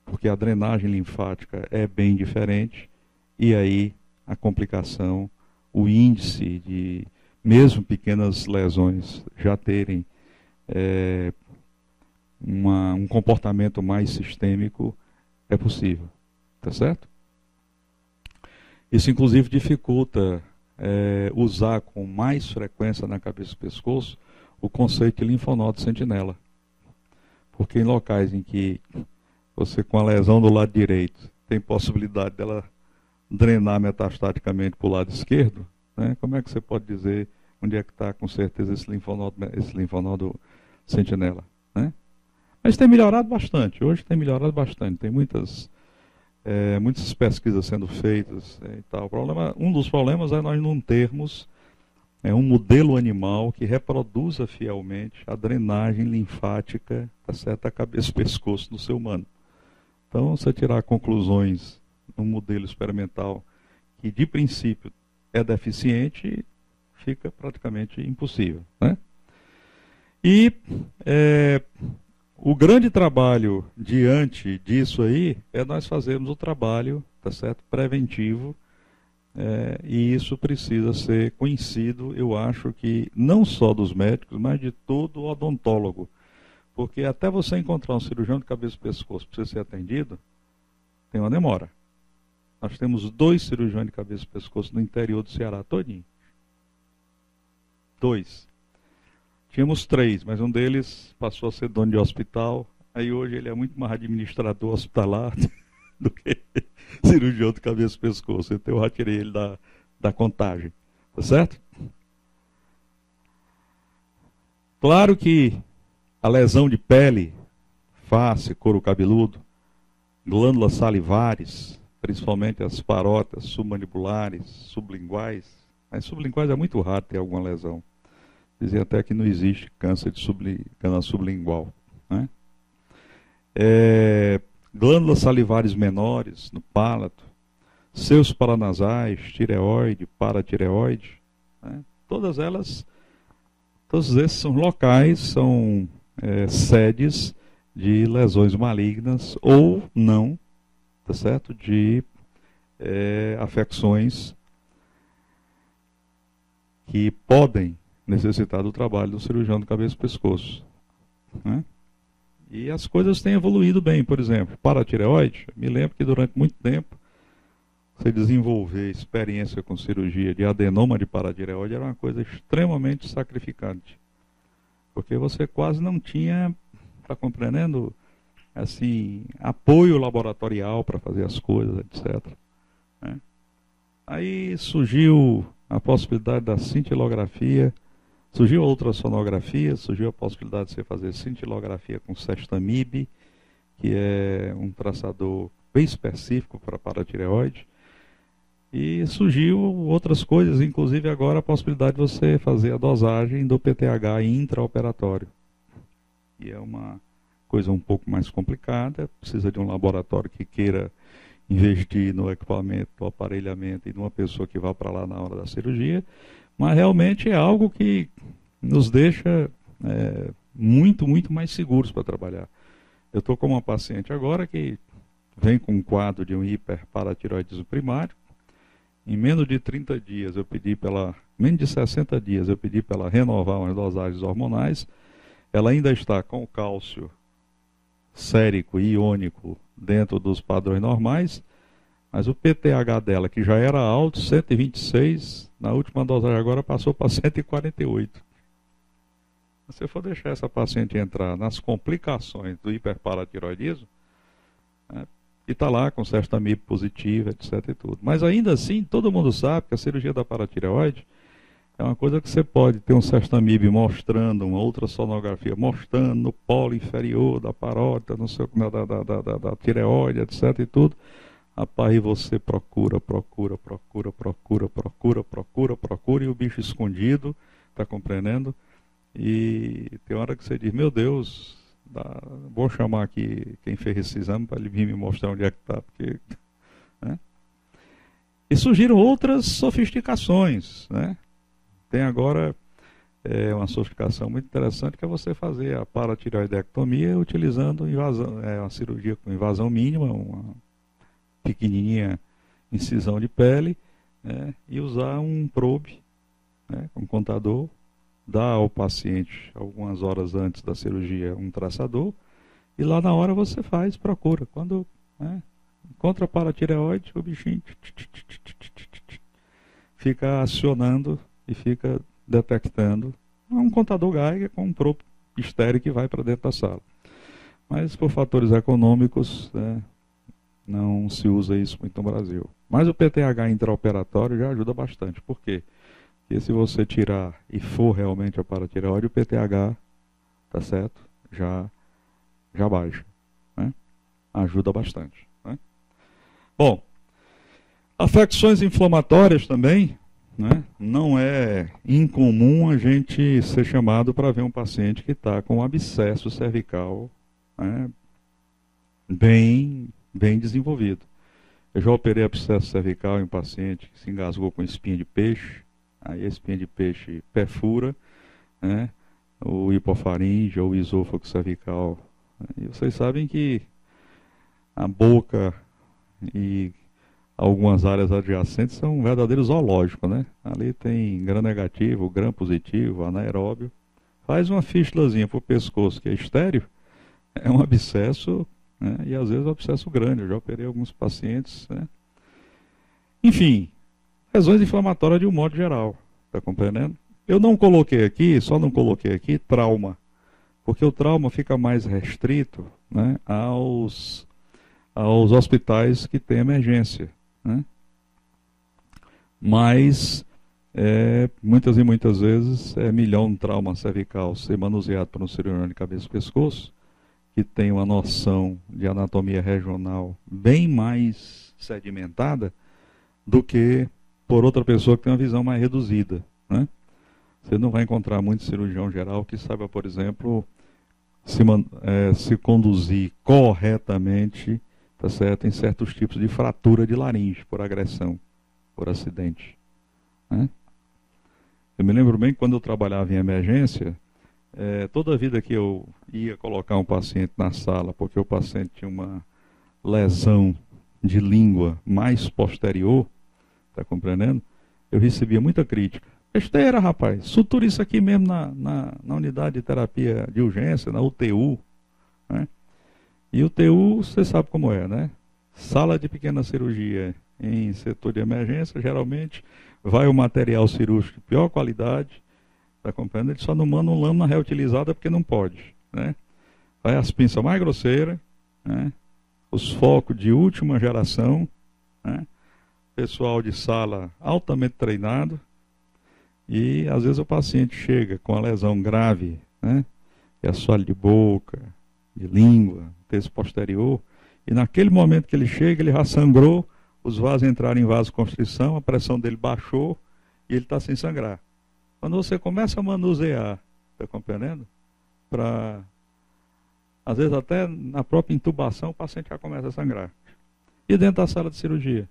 Porque a drenagem linfática é bem diferente, e aí a complicação, o índice de, mesmo pequenas lesões, já terem um comportamento mais sistêmico, é possível. Tá certo? Isso, inclusive, dificulta usar com mais frequência na cabeça e pescoço o conceito de linfonodo sentinela. Porque em locais em que você, com a lesão do lado direito, tem possibilidade dela drenar metastaticamente para o lado esquerdo, né? Como é que você pode dizer onde é que está, com certeza, esse linfonodo sentinela? Né? Mas tem melhorado bastante. Hoje tem melhorado bastante. Tem muitas pesquisas sendo feitas e tal. Um dos problemas é nós não termos um modelo animal que reproduza fielmente a drenagem linfática, tá certo, da cabeça e pescoço no ser humano. Então, você tirar conclusões num modelo experimental que, de princípio, é deficiente, fica praticamente impossível. Né? E o grande trabalho diante disso aí é nós fazermos o trabalho, tá certo, preventivo, e isso precisa ser conhecido, eu acho que não só dos médicos, mas de todo odontólogo. Porque até você encontrar um cirurgião de cabeça e pescoço para você ser atendido, tem uma demora. Nós temos 2 cirurgiões de cabeça e pescoço no interior do Ceará todinho. 2. Tínhamos 3, mas um deles passou a ser dono de hospital. Aí hoje ele é muito mais administrador hospitalar do que cirurgião de cabeça e pescoço. Então eu já tirei ele da contagem. Tá certo? Claro que a lesão de pele, face, couro cabeludo, glândulas salivares, principalmente as parótidas submandibulares, sublinguais. As sublinguais é muito raro ter alguma lesão. Dizem até que não existe câncer de canal sublingual. Né? Glândulas salivares menores no palato, seios paranasais, tireoide, paratireoide, né? Todos esses são locais, são sedes de lesões malignas ou não, tá certo? De afecções que podem necessitar do trabalho do cirurgião de cabeça e pescoço. Né? E as coisas têm evoluído bem. Por exemplo, paratireoide, me lembro que durante muito tempo, você desenvolver experiência com cirurgia de adenoma de paratireoide era uma coisa extremamente sacrificante. Porque você quase não tinha, está compreendendo, assim, apoio laboratorial para fazer as coisas, etc. Né? Aí surgiu a possibilidade da cintilografia, surgiu a ultrassonografia, surgiu a possibilidade de você fazer cintilografia com sextamib, que é um traçador bem específico para paratireoide. E surgiu outras coisas, inclusive agora a possibilidade de você fazer a dosagem do PTH intraoperatório. E é uma coisa um pouco mais complicada, precisa de um laboratório que queira investir no equipamento, no aparelhamento e numa pessoa que vá para lá na hora da cirurgia, mas realmente é algo que nos deixa muito, muito mais seguros para trabalhar. Eu estou com uma paciente agora que vem com um quadro de um hiperparatiroidismo primário. Em menos de 30 dias eu pedi para ela, menos de 60 dias eu pedi para ela renovar umas dosagens hormonais. Ela ainda está com o cálcio sérico e iônico dentro dos padrões normais, mas o PTH dela, que já era alto, 126, na última dosagem agora passou para 148. Se você for deixar essa paciente entrar nas complicações do hiperparatiroidismo, né, e está lá com Cestamib positiva, etc. e tudo. Mas ainda assim, todo mundo sabe que a cirurgia da paratireoide é uma coisa que você pode ter um Cestamib mostrando, uma ultrassonografia mostrando no polo inferior da parótida, no seu, da tireoide, etc. e tudo. Rapaz, e você procura, e o bicho escondido, está compreendendo? E tem hora que você diz, meu Deus, vou chamar aqui quem fez esse exame para ele vir me mostrar onde é que está. Porque, né? E surgiram outras sofisticações, né? Tem agora uma sofisticação muito interessante, que é você fazer a paratireoidectomia utilizando uma cirurgia com invasão mínima, uma pequenininha incisão de pele, né, e usar um probe, né, um contador, dar ao paciente, algumas horas antes da cirurgia, um traçador, e lá na hora você procura. Quando, né, encontra a paratireoide, o bichinho fica acionando e fica detectando. É um contador Geiger com um probe estéreo que vai para dentro da sala. Mas por fatores econômicos, né, não se usa isso muito no Brasil. Mas o PTH intraoperatório já ajuda bastante. Por quê? Porque se você tirar e for realmente a paratireoide, o PTH, tá certo? Já baixa, né? Ajuda bastante, né? Bom, afecções inflamatórias também, né? Não é incomum a gente ser chamado para ver um paciente que está com um abscesso cervical, né, bem desenvolvido. Eu já operei abscesso cervical em um paciente que se engasgou com espinha de peixe, aí a espinha de peixe perfura, né, o hipofaringe ou o esôfago cervical. E vocês sabem que a boca e algumas áreas adjacentes são um verdadeiro zoológico, né? Ali tem gram negativo, gram positivo, anaeróbio. Faz uma fístulazinha para o pescoço que é estéreo, é um abscesso, né? E às vezes um abscesso grande. Eu já operei alguns pacientes, né? Enfim, lesões inflamatórias de um modo geral, está compreendendo? Eu não coloquei aqui, só não coloquei aqui trauma, porque o trauma fica mais restrito, né, aos hospitais que têm emergência, né? Mas muitas e muitas vezes é melhor um trauma cervical ser manuseado por um cirurgião de cabeça e pescoço, que tem uma noção de anatomia regional bem mais sedimentada, do que por outra pessoa que tem uma visão mais reduzida, né? Você não vai encontrar muito cirurgião geral que saiba, por exemplo, se conduzir corretamente, tá certo, em certos tipos de fratura de laringe por agressão, por acidente, né? Eu me lembro bem que quando eu trabalhava em emergência, toda a vida que eu ia colocar um paciente na sala, porque o paciente tinha uma lesão de língua mais posterior, tá compreendendo? Eu recebia muita crítica. Besteira, rapaz, sutura isso aqui mesmo na unidade de terapia de urgência, na UTU, né? E UTU, você sabe como é, né? Sala de pequena cirurgia em setor de emergência, geralmente vai o material cirúrgico de pior qualidade, tá compreendendo? Ele só não manda uma lâmina reutilizada porque não pode, né? Vai as pinças mais grosseiras, né? Os focos de última geração, né? Pessoal de sala altamente treinado, e às vezes o paciente chega com a lesão grave, né? Que é assoalho de boca, de língua, terço posterior, e naquele momento que ele chega, ele já sangrou, os vasos entraram em vasoconstrição, a pressão dele baixou e ele está sem sangrar. Quando você começa a manusear, está compreendendo? Às vezes até na própria intubação o paciente já começa a sangrar. E dentro da sala de cirurgia?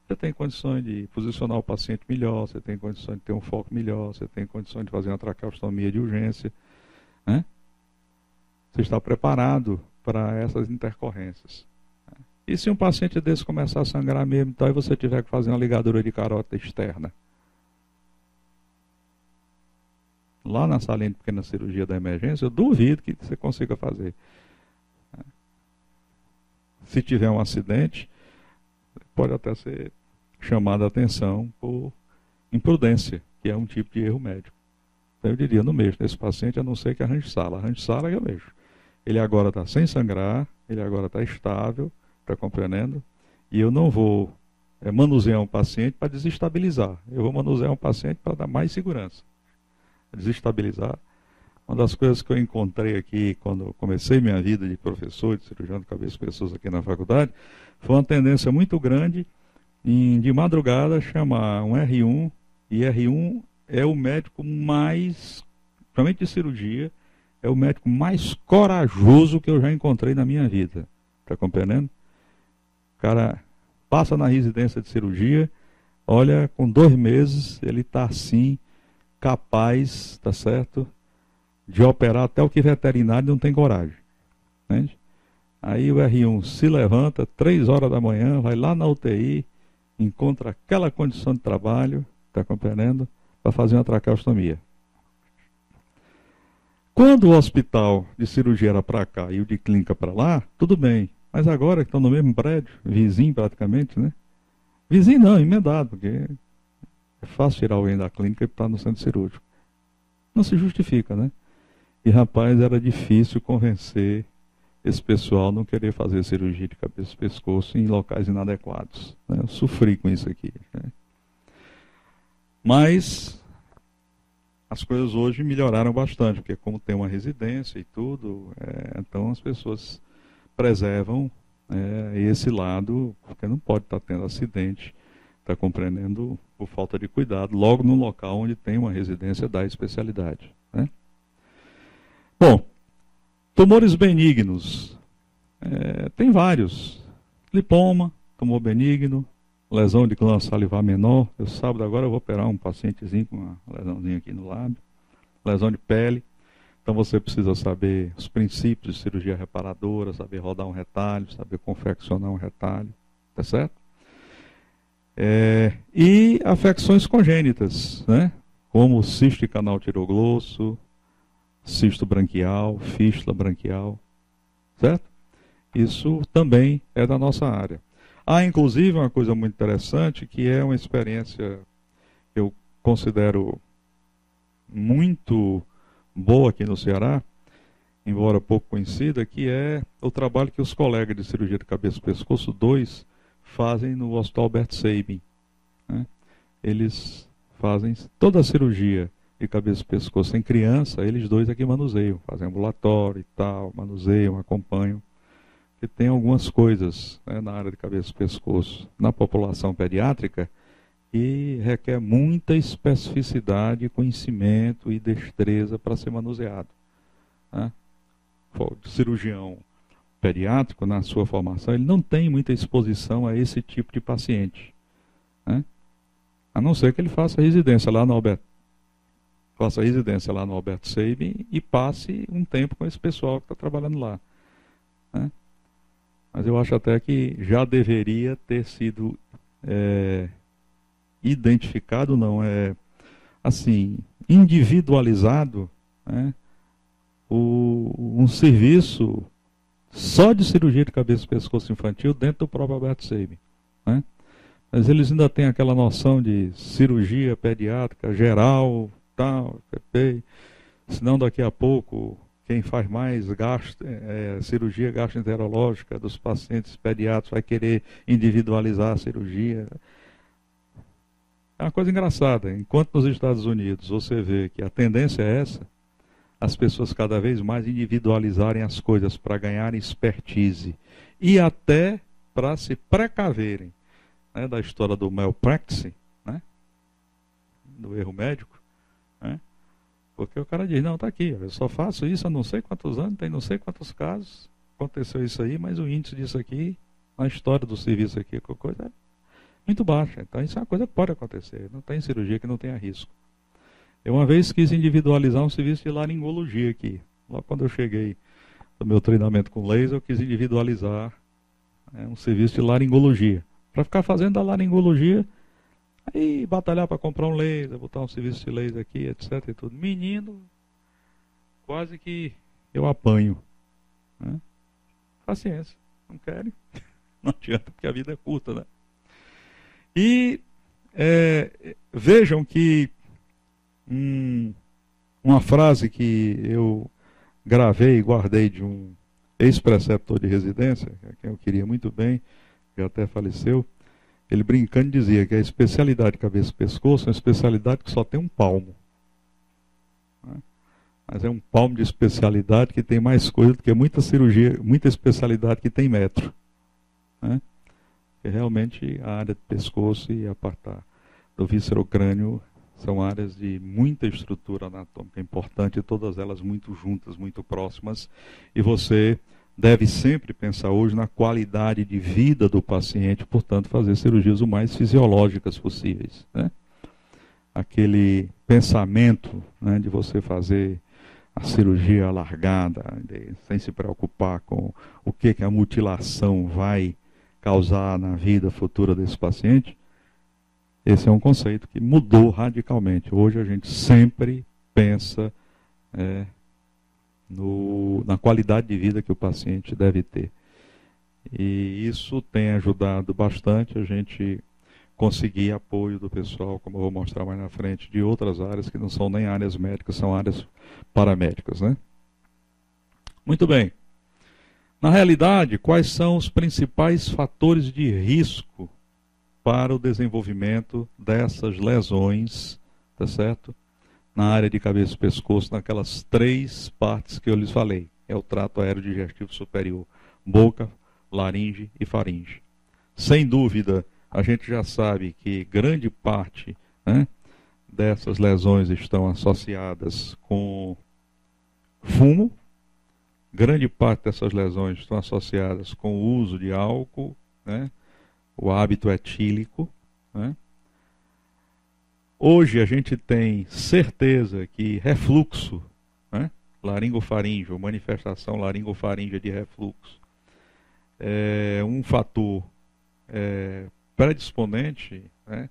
Você tem condições de posicionar o paciente melhor, você tem condições de ter um foco melhor, você tem condições de fazer uma traqueostomia de urgência. né? Você está preparado para essas intercorrências. E se um paciente desse começar a sangrar mesmo, então, e você tiver que fazer uma ligadura de carota externa? Lá na salinha de pequena cirurgia da emergência, eu duvido que você consiga fazer. Se tiver um acidente, pode até ser chamada a atenção por imprudência, que é um tipo de erro médico. Então eu diria, não mexo nesse paciente, a não ser que arranje sala. Arranje sala eu mexo. Ele agora está sem sangrar, ele agora está estável, está compreendendo? E eu não vou manusear um paciente para desestabilizar. Eu vou manusear um paciente para dar mais segurança. Desestabilizar. Uma das coisas que eu encontrei aqui quando comecei minha vida de professor, de cirurgião de cabeça de pessoas aqui na faculdade, foi uma tendência muito grande de madrugada chamar um R1, e R1 é o médico mais, principalmente de cirurgia, é o médico mais corajoso que eu já encontrei na minha vida. Está compreendendo? O cara passa na residência de cirurgia, olha, com 2 meses ele está assim, capaz, tá certo, de operar até o que veterinário não tem coragem. Entende? Aí o R1 se levanta, 3 horas da manhã, vai lá na UTI, encontra aquela condição de trabalho, está compreendendo? Para fazer uma traqueostomia. Quando o hospital de cirurgia era para cá e o de clínica para lá, tudo bem. Mas agora que estão no mesmo prédio, vizinho praticamente, né? Vizinho não, emendado, porque é fácil tirar alguém da clínica e estar no centro cirúrgico. Não se justifica, né? E rapaz, era difícil convencer esse pessoal a não querer fazer cirurgia de cabeça e pescoço em locais inadequados, né? Eu sofri com isso aqui, né? Mas as coisas hoje melhoraram bastante, porque como tem uma residência e tudo, então as pessoas preservam esse lado, porque não pode estar tendo acidente, está compreendendo, por falta de cuidado, logo no local onde tem uma residência da especialidade, né? Bom, tumores benignos, tem vários. Lipoma, tumor benigno, lesão de glândula salivar menor. Eu sábado agora eu vou operar um pacientezinho com uma lesãozinha aqui no lábio. Lesão de pele. Então você precisa saber os princípios de cirurgia reparadora, saber rodar um retalho, saber confeccionar um retalho. Tá certo? E afecções congênitas, né? Como cisto de canal tiroglosso, cisto branquial, fístula branquial. Certo? Isso também é da nossa área. Há, inclusive, uma coisa muito interessante, que é uma experiência que eu considero muito boa aqui no Ceará, embora pouco conhecida, que é o trabalho que os colegas de cirurgia de cabeça e pescoço 2 fazem no Hospital Albert Sabin, né? Eles fazem toda a cirurgia de cabeça e pescoço em criança, eles dois aqui manuseiam, fazem ambulatório e tal, manuseiam, acompanham. Que tem algumas coisas, né, na área de cabeça e pescoço, na população pediátrica, e requer muita especificidade, conhecimento e destreza para ser manuseado, né? O cirurgião pediátrico, na sua formação, ele não tem muita exposição a esse tipo de paciente, né? A não ser que ele faça residência lá no Albert Sabin e passe um tempo com esse pessoal que está trabalhando lá, né? Mas eu acho até que já deveria ter sido identificado, assim, individualizado, né, um serviço só de cirurgia de cabeça e pescoço infantil dentro do próprio Albert Sabin, né? Mas eles ainda têm aquela noção de cirurgia pediátrica geral, tal, senão daqui a pouco quem faz mais cirurgia gastroenterológica dos pacientes pediátricos vai querer individualizar a cirurgia. É uma coisa engraçada. Enquanto nos Estados Unidos você vê que a tendência é essa, as pessoas cada vez mais individualizarem as coisas para ganharem expertise e até para se precaverem, né, da história do malpractice, né, do erro médico, né? Porque o cara diz, não, está aqui, eu só faço isso há não sei quantos anos, tem não sei quantos casos, aconteceu isso aí, mas o índice disso aqui, na história do serviço aqui, coisa é muito baixa. Então isso é uma coisa que pode acontecer, não tem cirurgia que não tenha risco. Eu uma vez quis individualizar um serviço de laringologia aqui, Logo quando eu cheguei no meu treinamento com laser, eu quis individualizar um serviço de laringologia. Para ficar fazendo a laringologia, aí batalhar para comprar um laser, botar um serviço de laser aqui, etc. E tudo. Menino, quase que eu apanho. Né? Paciência, não querem. Não adianta, porque a vida é curta, né? E vejam que uma frase que eu gravei e guardei de um ex-preceptor de residência, a quem eu queria muito bem, que até faleceu, ele brincando dizia que a especialidade de cabeça e pescoço é uma especialidade que só tem um palmo. Né? Mas é um palmo de especialidade que tem mais coisa do que muita cirurgia, muita especialidade que tem metro. Né? Porque realmente a área de pescoço e a parte do viscerocrânio são áreas de muita estrutura anatômica importante, todas elas muito juntas, muito próximas, e você deve sempre pensar hoje na qualidade de vida do paciente, portanto fazer cirurgias o mais fisiológicas possíveis. Né? Aquele pensamento, né, de você fazer a cirurgia alargada, sem se preocupar com o que a mutilação vai causar na vida futura desse paciente, esse é um conceito que mudou radicalmente. Hoje a gente sempre pensa na qualidade de vida que o paciente deve ter. E isso tem ajudado bastante a gente conseguir apoio do pessoal, como eu vou mostrar mais na frente, de outras áreas que não são nem áreas médicas, são áreas paramédicas. Né? Muito bem. Na realidade, quais são os principais fatores de risco para o desenvolvimento dessas lesões, tá certo? Na área de cabeça e pescoço, naquelas 3 partes que eu lhes falei. É o trato aerodigestivo superior, boca, laringe e faringe. Sem dúvida, a gente já sabe que grande parte, né, dessas lesões estão associadas com fumo, grande parte dessas lesões estão associadas com o uso de álcool, né? O hábito etílico. Né? Hoje a gente tem certeza que refluxo, né? Laringofaríngeo, manifestação laringofaríngea de refluxo, é um fator predisponente, né?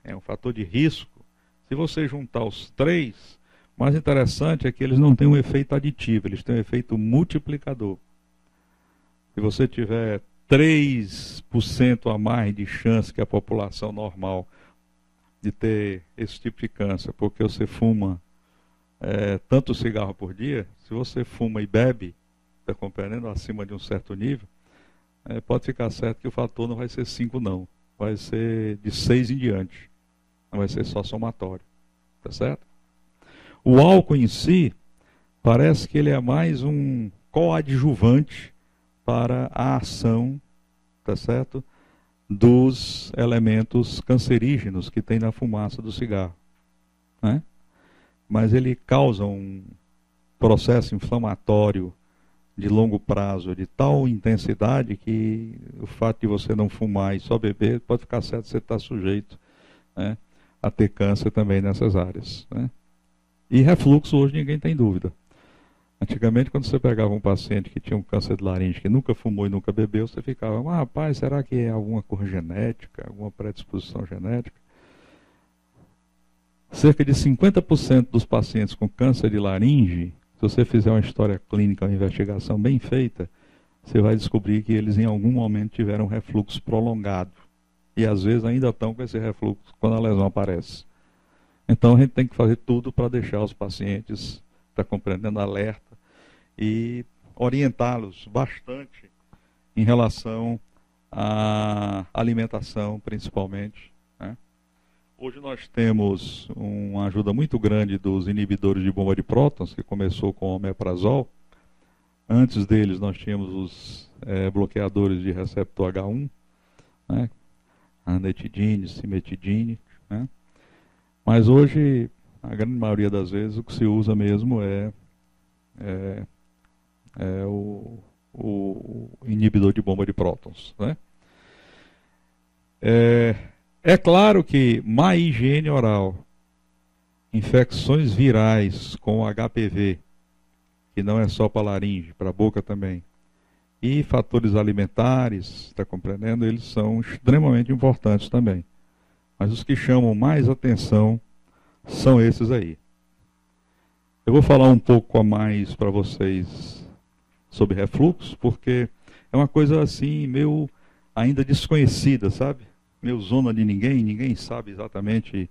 É um fator de risco. Se você juntar os 3, o mais interessante é que eles não têm um efeito aditivo, eles têm um efeito multiplicador. Se você tiver 3% a mais de chance que a população normal de ter esse tipo de câncer, porque você fuma tanto cigarro por dia, se você fuma e bebe, está compreendendo, acima de um certo nível, pode ficar certo que o fator não vai ser 5 não, vai ser de 6 em diante, não vai ser só somatório, tá certo? O álcool em si, parece que ele é mais um coadjuvante para a ação, tá certo, dos elementos cancerígenos que tem na fumaça do cigarro. Né? Mas ele causa um processo inflamatório de longo prazo, de tal intensidade que o fato de você não fumar e só beber, pode ficar certo que você está sujeito, né, a ter câncer também nessas áreas. Né? E refluxo hoje ninguém tem dúvida. Antigamente, quando você pegava um paciente que tinha um câncer de laringe, que nunca fumou e nunca bebeu, você ficava, rapaz, será que é alguma cor genética, alguma predisposição genética? Cerca de 50% dos pacientes com câncer de laringe, se você fizer uma história clínica, uma investigação bem feita, você vai descobrir que eles em algum momento tiveram refluxo prolongado. E às vezes ainda estão com esse refluxo quando a lesão aparece. Então a gente tem que fazer tudo para deixar os pacientes, está compreendendo, alerta e orientá-los bastante em relação à alimentação, principalmente. Né? Hoje nós temos uma ajuda muito grande dos inibidores de bomba de prótons, que começou com o omeprazol. Antes deles nós tínhamos os bloqueadores de receptor H1, né? Ranitidine, cimetidine, né? Mas hoje, a grande maioria das vezes, o que se usa mesmo é o inibidor de bomba de prótons. Né? É claro que má higiene oral, infecções virais com HPV que não é só para a laringe, para a boca também. E fatores alimentares, está compreendendo? Eles são extremamente importantes também. Mas os que chamam mais atenção são esses aí. Eu vou falar um pouco a mais para vocês sobre refluxo, porque é uma coisa assim, meio ainda desconhecida, sabe? Meio zona de ninguém, ninguém sabe exatamente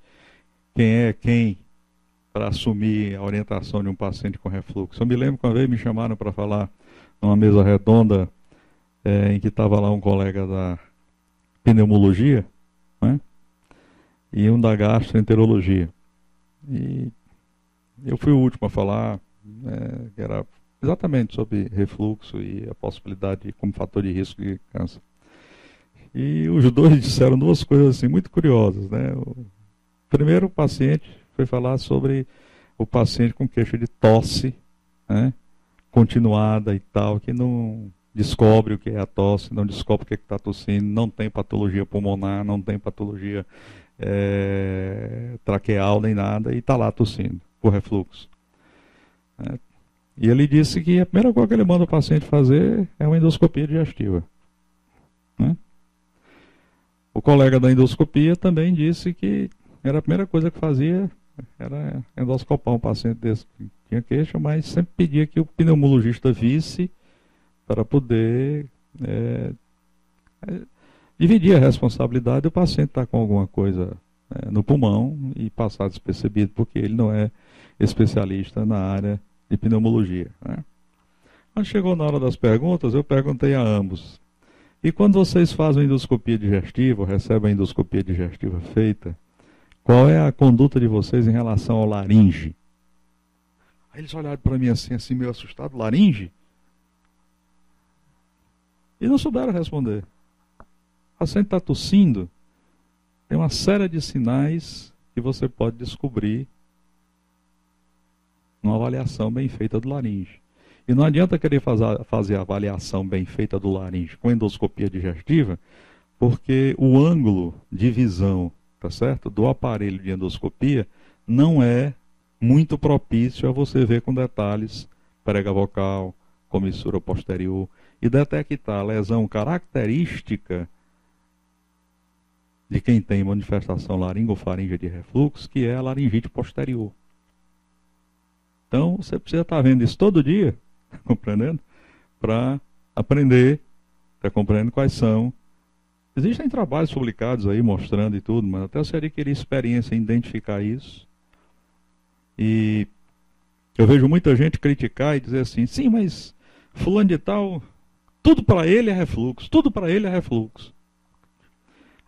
quem é quem para assumir a orientação de um paciente com refluxo. Eu me lembro que uma vez me chamaram para falar numa mesa redonda em que estava lá um colega da pneumologia, né? E um da gastroenterologia. E eu fui o último a falar, que era exatamente sobre refluxo e a possibilidade como fator de risco de câncer. E os dois disseram duas coisas assim muito curiosas, né? O primeiro paciente foi falar sobre o paciente com queixa de tosse, né? Continuada e tal, que não descobre o que é a tosse, não descobre o que está tossindo, não tem patologia pulmonar, não tem patologia traqueal nem nada, e está lá tossindo por refluxo. E ele disse que a primeira coisa que ele manda o paciente fazer é uma endoscopia digestiva. Né? O colega da endoscopia também disse que era a primeira coisa que fazia era endoscopar um paciente desse que tinha queixa, mas sempre pedia que o pneumologista visse para poder dividir a responsabilidade do paciente estar com alguma coisa no pulmão e passar despercebido, porque ele não é especialista na área de pneumologia. Né? Quando chegou na hora das perguntas, eu perguntei a ambos: e quando vocês fazem a endoscopia digestiva, ou recebem a endoscopia digestiva feita, qual é a conduta de vocês em relação ao laringe? Aí eles olharam para mim assim meio assustado: laringe? E não souberam responder. O paciente está tossindo, tem uma série de sinais que você pode descobrir numa avaliação bem feita do laringe. E não adianta querer fazer a avaliação bem feita do laringe com endoscopia digestiva, porque o ângulo de visão, tá certo, do aparelho de endoscopia não é muito propício a você ver com detalhes prega vocal, comissura posterior, e detectar a lesão característica de quem tem manifestação laringofaríngea de refluxo, que é a laringite posterior. Então, você precisa estar vendo isso todo dia, compreendendo? Para aprender, compreendendo quais são. Existem trabalhos publicados aí mostrando e tudo, mas até você adquirir experiência em identificar isso. E eu vejo muita gente criticar e dizer assim: sim, mas fulano de tal, tudo para ele é refluxo, tudo para ele é refluxo.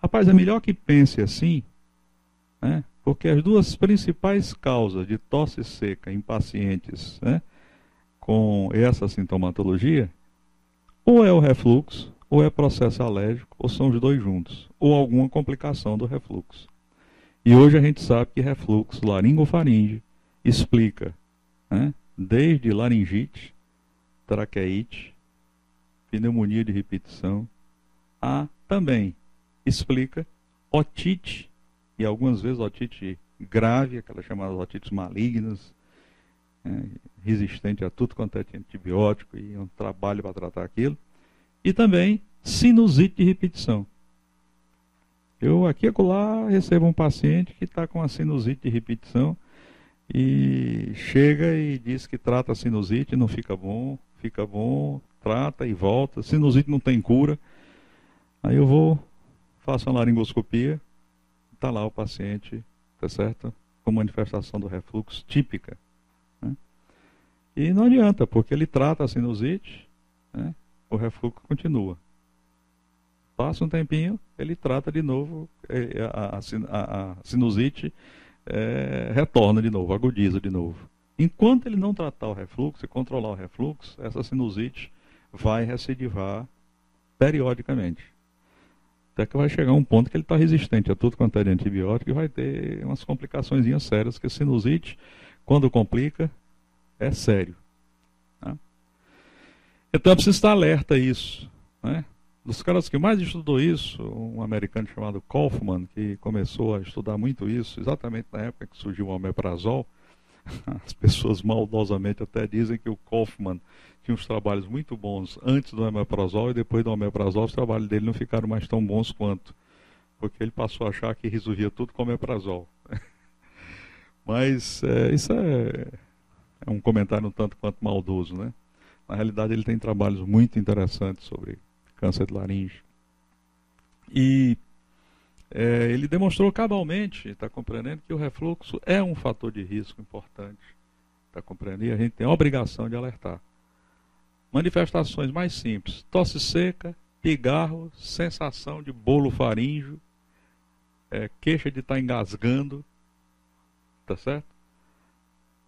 Rapaz, é melhor que pense assim, né? Porque as duas principais causas de tosse seca em pacientes, né, com essa sintomatologia, ou é o refluxo, ou é processo alérgico, ou são os dois juntos, ou alguma complicação do refluxo. E hoje a gente sabe que refluxo laringofaringe explica, né, desde laringite, traqueite, pneumonia de repetição, a também explica otite, e algumas vezes otite grave, aquelas chamadas otites malignas, resistente a tudo quanto é antibiótico, e um trabalho para tratar aquilo. E também sinusite de repetição. Eu aqui e acolá recebo um paciente que está com a sinusite de repetição e chega e diz que trata a sinusite, não fica bom, trata e volta. Sinusite não tem cura. Aí eu vou, faço uma laringoscopia, está lá o paciente, tá certo? Com manifestação do refluxo típica. Né? E não adianta, porque ele trata a sinusite, né? O refluxo continua. Passa um tempinho, ele trata de novo, a sinusite retorna de novo, agudiza de novo. Enquanto ele não tratar o refluxo e controlar o refluxo, essa sinusite vai recidivar periodicamente. Até que vai chegar um ponto que ele está resistente a tudo quanto é de antibiótico e vai ter umas complicações sérias, que a sinusite, quando complica, é sério. Né? Então é preciso estar alerta a isso. Né? Dos caras que mais estudou isso, um americano chamado Kaufman, que começou a estudar muito isso, exatamente na época que surgiu o omeprazol, As pessoas maldosamente até dizem que o Kaufmann tinha uns trabalhos muito bons antes do omeprazol e depois do omeprazol os trabalhos dele não ficaram mais tão bons quanto, porque ele passou a achar que resolvia tudo com omeprazol. Mas isso é um comentário um tanto quanto maldoso, né? Na realidade ele tem trabalhos muito interessantes sobre câncer de laringe. E ele demonstrou cabalmente, está compreendendo, que o refluxo é um fator de risco importante. Está compreendendo? E a gente tem a obrigação de alertar. Manifestações mais simples: tosse seca, pigarro, sensação de bolo faríngeo, queixa de estar engasgando, tá certo?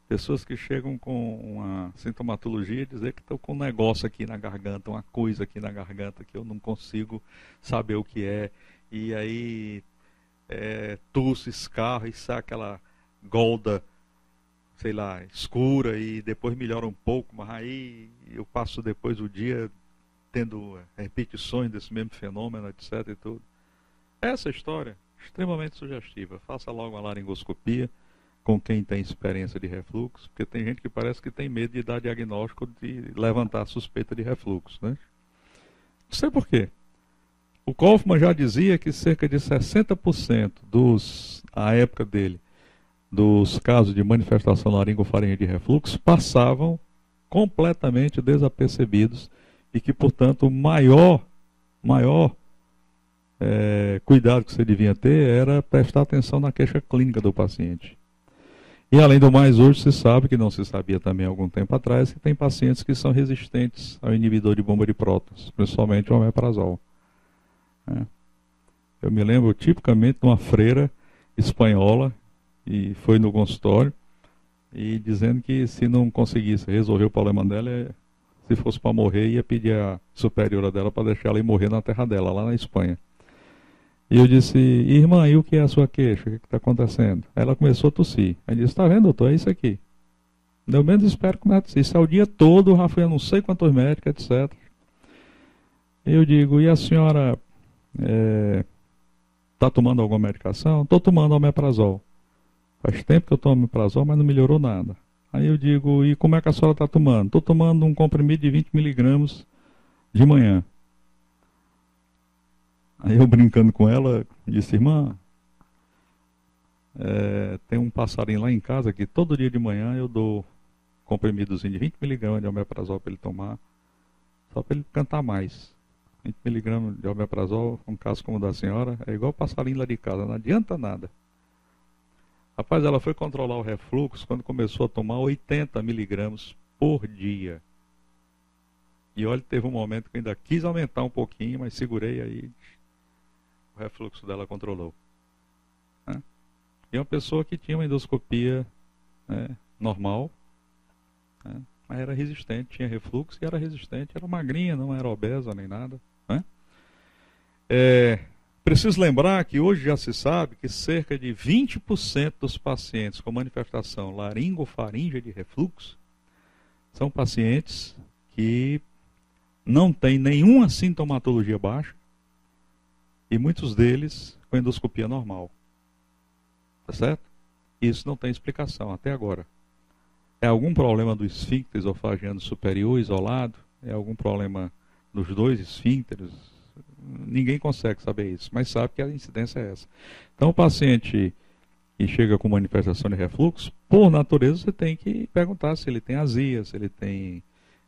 Pessoas que chegam com uma sintomatologia, dizer que estão com um negócio aqui na garganta, uma coisa aqui na garganta que eu não consigo saber o que é. E aí tosse, escarro e sai aquela golda, sei lá, escura e depois melhora um pouco, mas aí eu passo depois o dia tendo repetições desse mesmo fenômeno, etc. e tudo. Essa história é extremamente sugestiva. Faça logo uma laringoscopia com quem tem experiência de refluxo, porque tem gente que parece que tem medo de dar diagnóstico, de levantar a suspeita de refluxo, né? Não sei por quê. O Kaufmann já dizia que cerca de 60% à época dele, dos casos de manifestação laringofaríngea de refluxo passavam completamente desapercebidos e que, portanto, o maior cuidado que você devia ter era prestar atenção na queixa clínica do paciente. E, além do mais, hoje se sabe, que não se sabia também há algum tempo atrás, que tem pacientes que são resistentes ao inibidor de bomba de prótons, principalmente o omeprazol. Eu me lembro tipicamente de uma freira espanhola, e foi no consultório, e dizendo que se não conseguisse resolver o problema dela, se fosse para morrer, ia pedir a superiora dela para deixar ela ir morrer na terra dela, lá na Espanha. E eu disse: irmã, e o que é a sua queixa? O que está acontecendo? Ela começou a tossir. Aí disse: está vendo, doutor, é isso aqui. Eu menos espero que tossir. Isso é o dia todo, já fui a não sei quantos médicos, etc. Eu digo: e a senhora está tomando alguma medicação? Estou tomando omeprazol. Faz tempo que eu tomo omeprazol, mas não melhorou nada. Aí eu digo: e como é que a senhora está tomando? Estou tomando um comprimido de 20 miligramas de manhã. Aí eu, brincando com ela, disse: irmã, tem um passarinho lá em casa que todo dia de manhã eu dou comprimidozinho de 20 miligramas de omeprazol para ele tomar, só para ele cantar mais. 20 miligramas de omeprazol, um caso como o da senhora, é igual o passarinho lá de casa, não adianta nada. Rapaz, ela foi controlar o refluxo quando começou a tomar 80 miligramas por dia. E olha, teve um momento que eu ainda quis aumentar um pouquinho, mas segurei, aí o refluxo dela controlou. E uma pessoa que tinha uma endoscopia normal, mas era resistente, tinha refluxo e era resistente, era magrinha, não era obesa nem nada. Preciso lembrar que hoje já se sabe que cerca de 20% dos pacientes com manifestação laringofaríngea de refluxo são pacientes que não têm nenhuma sintomatologia baixa e muitos deles com endoscopia normal. Tá certo? Isso não tem explicação até agora. É algum problema do esfíncter esofágico superior isolado? É algum problema nos dois esfíncteres? Ninguém consegue saber isso, mas sabe que a incidência é essa. Então, o paciente que chega com manifestação de refluxo, por natureza, você tem que perguntar se ele tem azia, se ele tem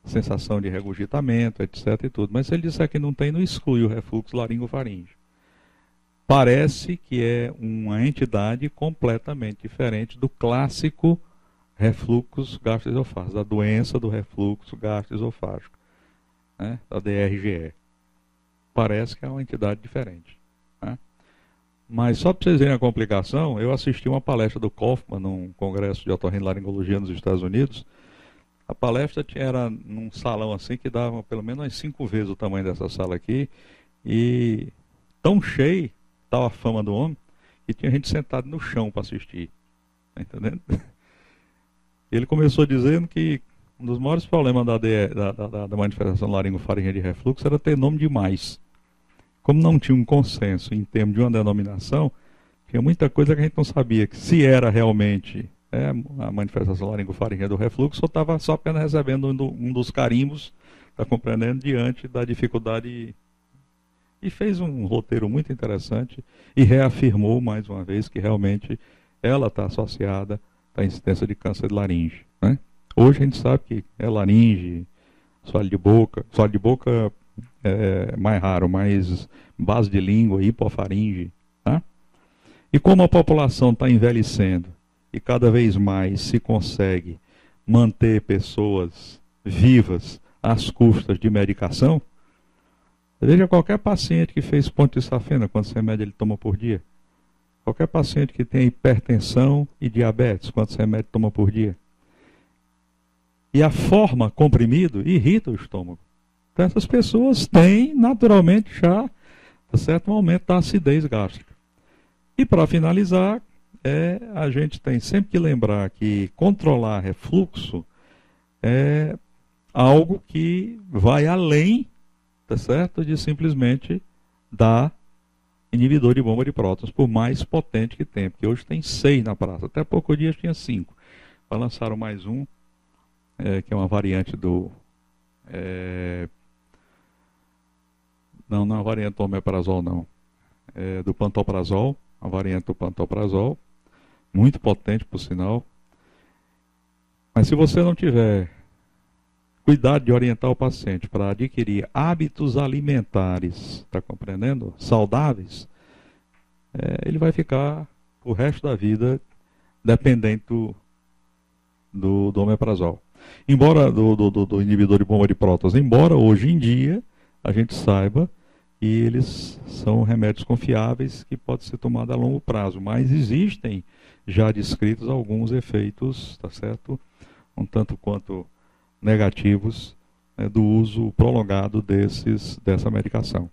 sensação de regurgitamento, etc. e tudo. Mas se ele disser que não tem, não exclui o refluxo laringofaríngeo. Parece que é uma entidade completamente diferente do clássico refluxo gastroesofágico, da doença do refluxo gastroesofágico, da DRGE. Parece que é uma entidade diferente. Mas só para vocês verem a complicação, eu assisti uma palestra do Kaufmann num congresso de otorrinolaringologia nos Estados Unidos. A palestra era num salão assim que dava pelo menos umas 5 vezes o tamanho dessa sala aqui, e tão cheio estava a fama do homem, que tinha gente sentada no chão para assistir. Tá entendendo? Ele começou dizendo que um dos maiores problemas da manifestação laringofaríngea de refluxo era ter nome demais. Como não tinha um consenso em termos de uma denominação, tinha muita coisa que a gente não sabia, que se era realmente a manifestação laringofaríngea do refluxo, ou estava só apenas recebendo um dos carimbos, está compreendendo, diante da dificuldade. E fez um roteiro muito interessante e reafirmou mais uma vez que realmente ela está associada à incidência de câncer de laringe. Né? Hoje a gente sabe que é laringe, assoalho de boca é mais raro, mas base de língua, hipofaringe. Tá? E como a população está envelhecendo e cada vez mais se consegue manter pessoas vivas às custas de medicação, veja qualquer paciente que fez ponto de safena, quantos remédios ele toma por dia. Qualquer paciente que tem hipertensão e diabetes, quantos remédios toma por dia. E a forma comprimido irrita o estômago. Então essas pessoas têm naturalmente já, tá certo, um aumento da acidez gástrica. E para finalizar, a gente tem sempre que lembrar que controlar refluxo é algo que vai além, tá certo, de simplesmente dar inibidor de bomba de prótons, por mais potente que tem, porque hoje tem 6 na praça, até pouco dia tinha 5. Lançaram mais um, que é uma variante do... não é uma variante do omeprazol, não. É do pantoprazol, a variante do pantoprazol, muito potente, por sinal. Mas se você não tiver cuidado de orientar o paciente para adquirir hábitos alimentares, está compreendendo? Saudáveis, ele vai ficar o resto da vida dependente do omeprazol. Embora do inibidor de bomba de prótons, embora hoje em dia a gente saiba que eles são remédios confiáveis que podem ser tomados a longo prazo, mas existem já descritos alguns efeitos, tá certo? Um tanto quanto negativos, do uso prolongado dessa medicação.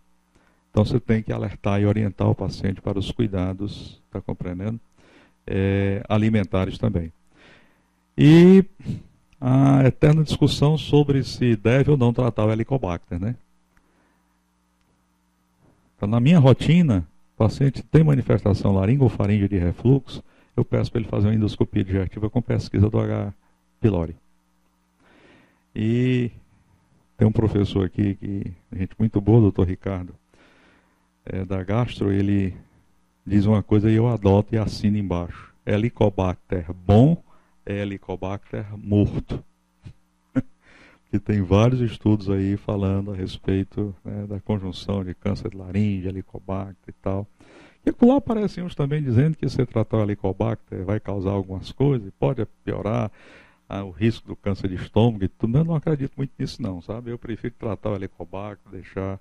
Então você tem que alertar e orientar o paciente para os cuidados, está compreendendo? Alimentares também. E a eterna discussão sobre se deve ou não tratar o Helicobacter, né? Então, na minha rotina, o paciente tem manifestação laringofaríngea de refluxo, eu peço para ele fazer uma endoscopia digestiva com pesquisa do H. pylori. E tem um professor aqui, gente muito boa, doutor Ricardo, da Gastro, ele diz uma coisa e eu adoto e assino embaixo. Helicobacter bom, Helicobacter morto. Que tem vários estudos aí falando a respeito, né, da conjunção de câncer de laringe, Helicobacter e tal. E lá aparecem uns também dizendo que se tratar o Helicobacter vai causar algumas coisas, pode piorar o risco do câncer de estômago e tudo. Eu não acredito muito nisso não, sabe? Eu prefiro tratar o Helicobacter, deixar...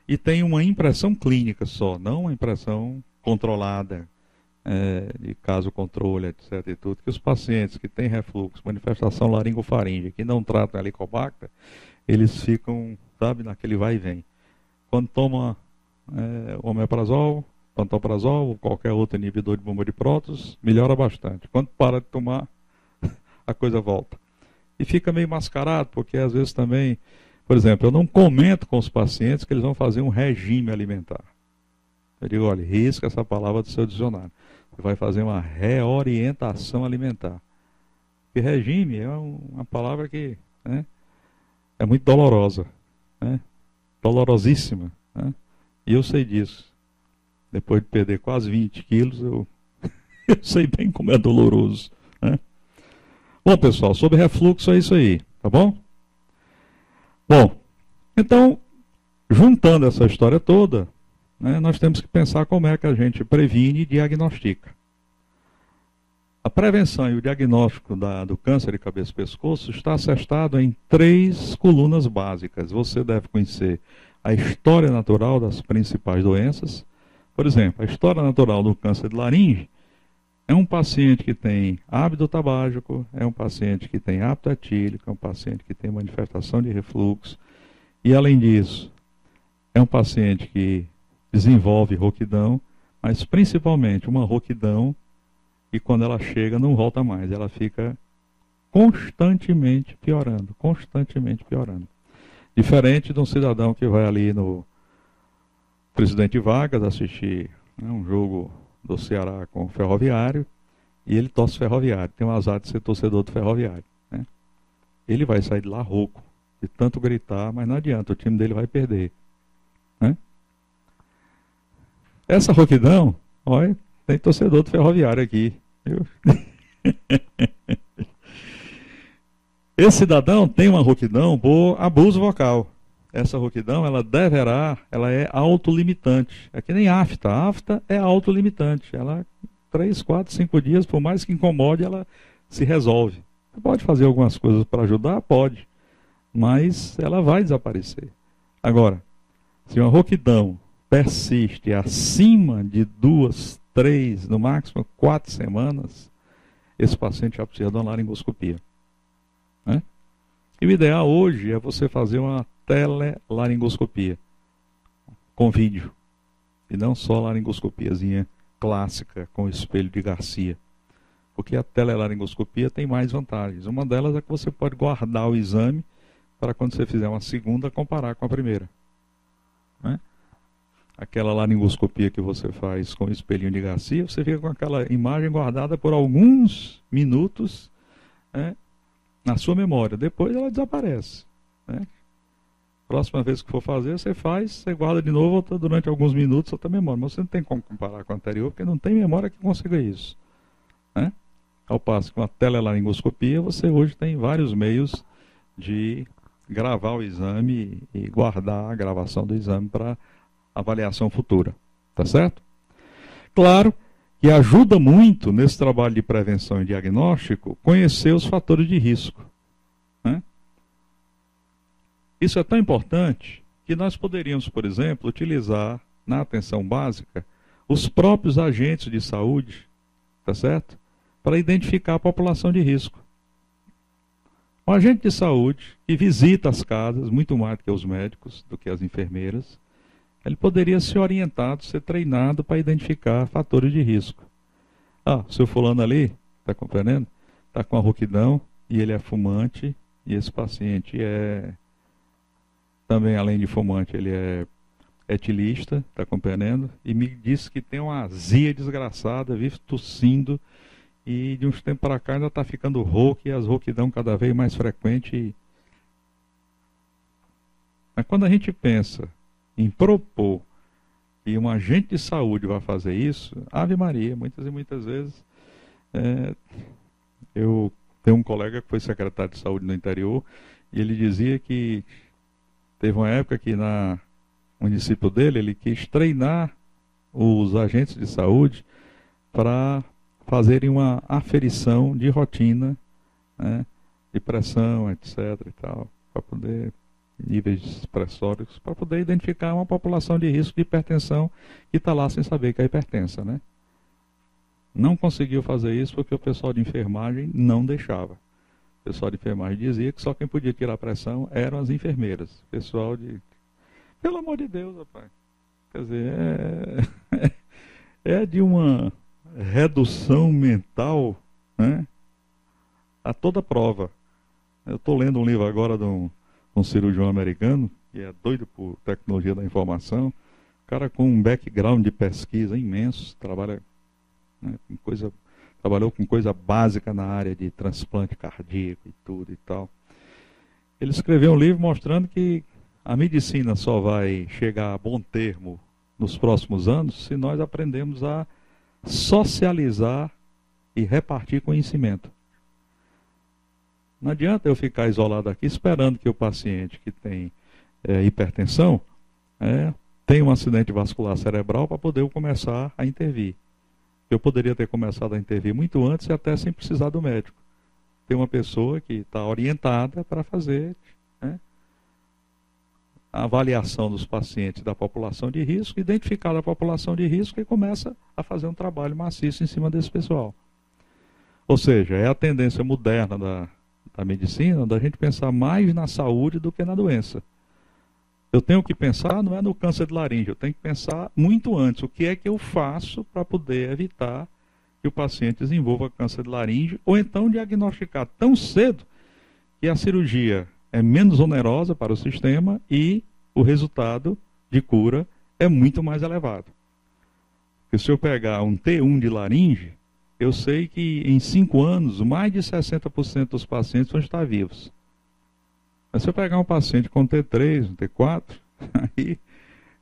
E tem uma impressão clínica só, não uma impressão controlada, de caso controle, etc. e tudo, que os pacientes que têm refluxo, manifestação laringofaríngea, que não tratam Helicobacter, eles ficam, sabe, naquele vai e vem. Quando toma omeprazol, pantoprazol ou qualquer outro inibidor de bomba de prótons, melhora bastante. Quando para de tomar, a coisa volta. E fica meio mascarado, porque às vezes também, por exemplo, eu não comento com os pacientes que eles vão fazer um regime alimentar. Eu digo, olha, risca essa palavra do seu dicionário. Você vai fazer uma reorientação alimentar. Porque regime é uma palavra que, né, é muito dolorosa, né, dolorosíssima. Né, e eu sei disso. Depois de perder quase 20 quilos, eu sei bem como é doloroso. Né. Bom, pessoal, sobre refluxo é isso aí, tá bom? Bom, então, juntando essa história toda, né, nós temos que pensar como é que a gente previne e diagnostica. A prevenção e o diagnóstico do câncer de cabeça e pescoço está assestado em 3 colunas básicas. Você deve conhecer a história natural das principais doenças. Por exemplo, a história natural do câncer de laringe é um paciente que tem hábito tabágico, é um paciente que tem hábito etílico, é um paciente que tem manifestação de refluxo. E, além disso, é um paciente que desenvolve rouquidão, mas principalmente uma rouquidão e quando ela chega não volta mais, ela fica constantemente piorando, constantemente piorando. Diferente de um cidadão que vai ali no Presidente Vargas assistir, né, um jogo do Ceará com o Ferroviário e ele torce Ferroviário, tem o azar de ser torcedor do Ferroviário, né? Ele vai sair de lá rouco, de tanto gritar, mas não adianta, o time dele vai perder, né? Essa rouquidão, olha, tem torcedor do Ferroviário aqui, viu? Esse cidadão tem uma rouquidão por abuso vocal. Essa rouquidão, ela é autolimitante. É que nem afta. A afta é autolimitante. Ela, 3, 4, 5 dias, por mais que incomode, ela se resolve. Você pode fazer algumas coisas para ajudar? Pode. Mas ela vai desaparecer. Agora, se uma rouquidão persiste acima de 2, 3, no máximo 4 semanas, esse paciente já precisa de uma laringoscopia, né? E o ideal hoje é você fazer uma telelaringoscopia com vídeo, e não só laringoscopiazinha clássica com espelho de Garcia, porque a telelaringoscopia tem mais vantagens. Uma delas é que você pode guardar o exame para quando você fizer uma segunda comparar com a primeira, né? Aquela laringoscopia que você faz com o espelhinho de Garcia, você fica com aquela imagem guardada por alguns minutos, né, na sua memória. Depois ela desaparece, né? Próxima vez que for fazer, você faz, você guarda de novo durante alguns minutos a sua memória. Mas você não tem como comparar com a anterior, porque não tem memória que consiga isso, né? Ao passo que com a telelaringoscopia, você hoje tem vários meios de gravar o exame e guardar a gravação do exame para avaliação futura, tá certo? Claro que ajuda muito nesse trabalho de prevenção e diagnóstico conhecer os fatores de risco, né? Isso é tão importante que nós poderíamos, por exemplo, utilizar na atenção básica os próprios agentes de saúde, tá certo? Para identificar a população de risco. Um agente de saúde que visita as casas, muito mais do que os médicos, do que as enfermeiras, ele poderia ser orientado, ser treinado para identificar fatores de risco. Ah, o seu fulano ali, está compreendendo? Está com a rouquidão e ele é fumante, e esse paciente é, também além de fumante, ele é etilista, está compreendendo? E me disse que tem uma azia desgraçada, vive tossindo, e de uns tempos para cá ainda está ficando rouco, e as rouquidão cada vez mais frequente. Mas quando a gente pensa em propor que um agente de saúde vai fazer isso, Ave Maria, muitas e muitas vezes. Eu tenho um colega que foi secretário de saúde no interior, e ele dizia que teve uma época que no município dele, ele quis treinar os agentes de saúde para fazerem uma aferição de rotina, né, de pressão, etc. e tal, para poder níveis expressórios, para poder identificar uma população de risco de hipertensão que está lá sem saber que é hipertensa, né? Não conseguiu fazer isso porque o pessoal de enfermagem não deixava. O pessoal de enfermagem dizia que só quem podia tirar a pressão eram as enfermeiras. O pessoal de... Pelo amor de Deus, rapaz. Quer dizer, é de uma redução mental, né, a toda prova. Eu estou lendo um livro agora de um cirurgião americano, que é doido por tecnologia da informação, cara com um background de pesquisa imenso, trabalha, né, trabalhou com coisa básica na área de transplante cardíaco e tudo e tal. Ele escreveu um livro mostrando que a medicina só vai chegar a bom termo nos próximos anos se nós aprendemos a socializar e repartir conhecimento. Não adianta eu ficar isolado aqui esperando que o paciente que tem hipertensão tenha um acidente vascular cerebral para poder eu começar a intervir. Eu poderia ter começado a intervir muito antes e até sem precisar do médico. Tem uma pessoa que está orientada para fazer, né, a avaliação dos pacientes da população de risco, identificar a população de risco e começa a fazer um trabalho maciço em cima desse pessoal. Ou seja, é a tendência moderna da medicina da gente pensar mais na saúde do que na doença. Eu tenho que pensar, não é no câncer de laringe, eu tenho que pensar muito antes. O que é que eu faço para poder evitar que o paciente desenvolva câncer de laringe, ou então diagnosticar tão cedo que a cirurgia é menos onerosa para o sistema e o resultado de cura é muito mais elevado. Porque se eu pegar um T1 de laringe, Eu sei que em 5 anos, mais de 60% dos pacientes vão estar vivos. Mas se eu pegar um paciente com T3, um T4, aí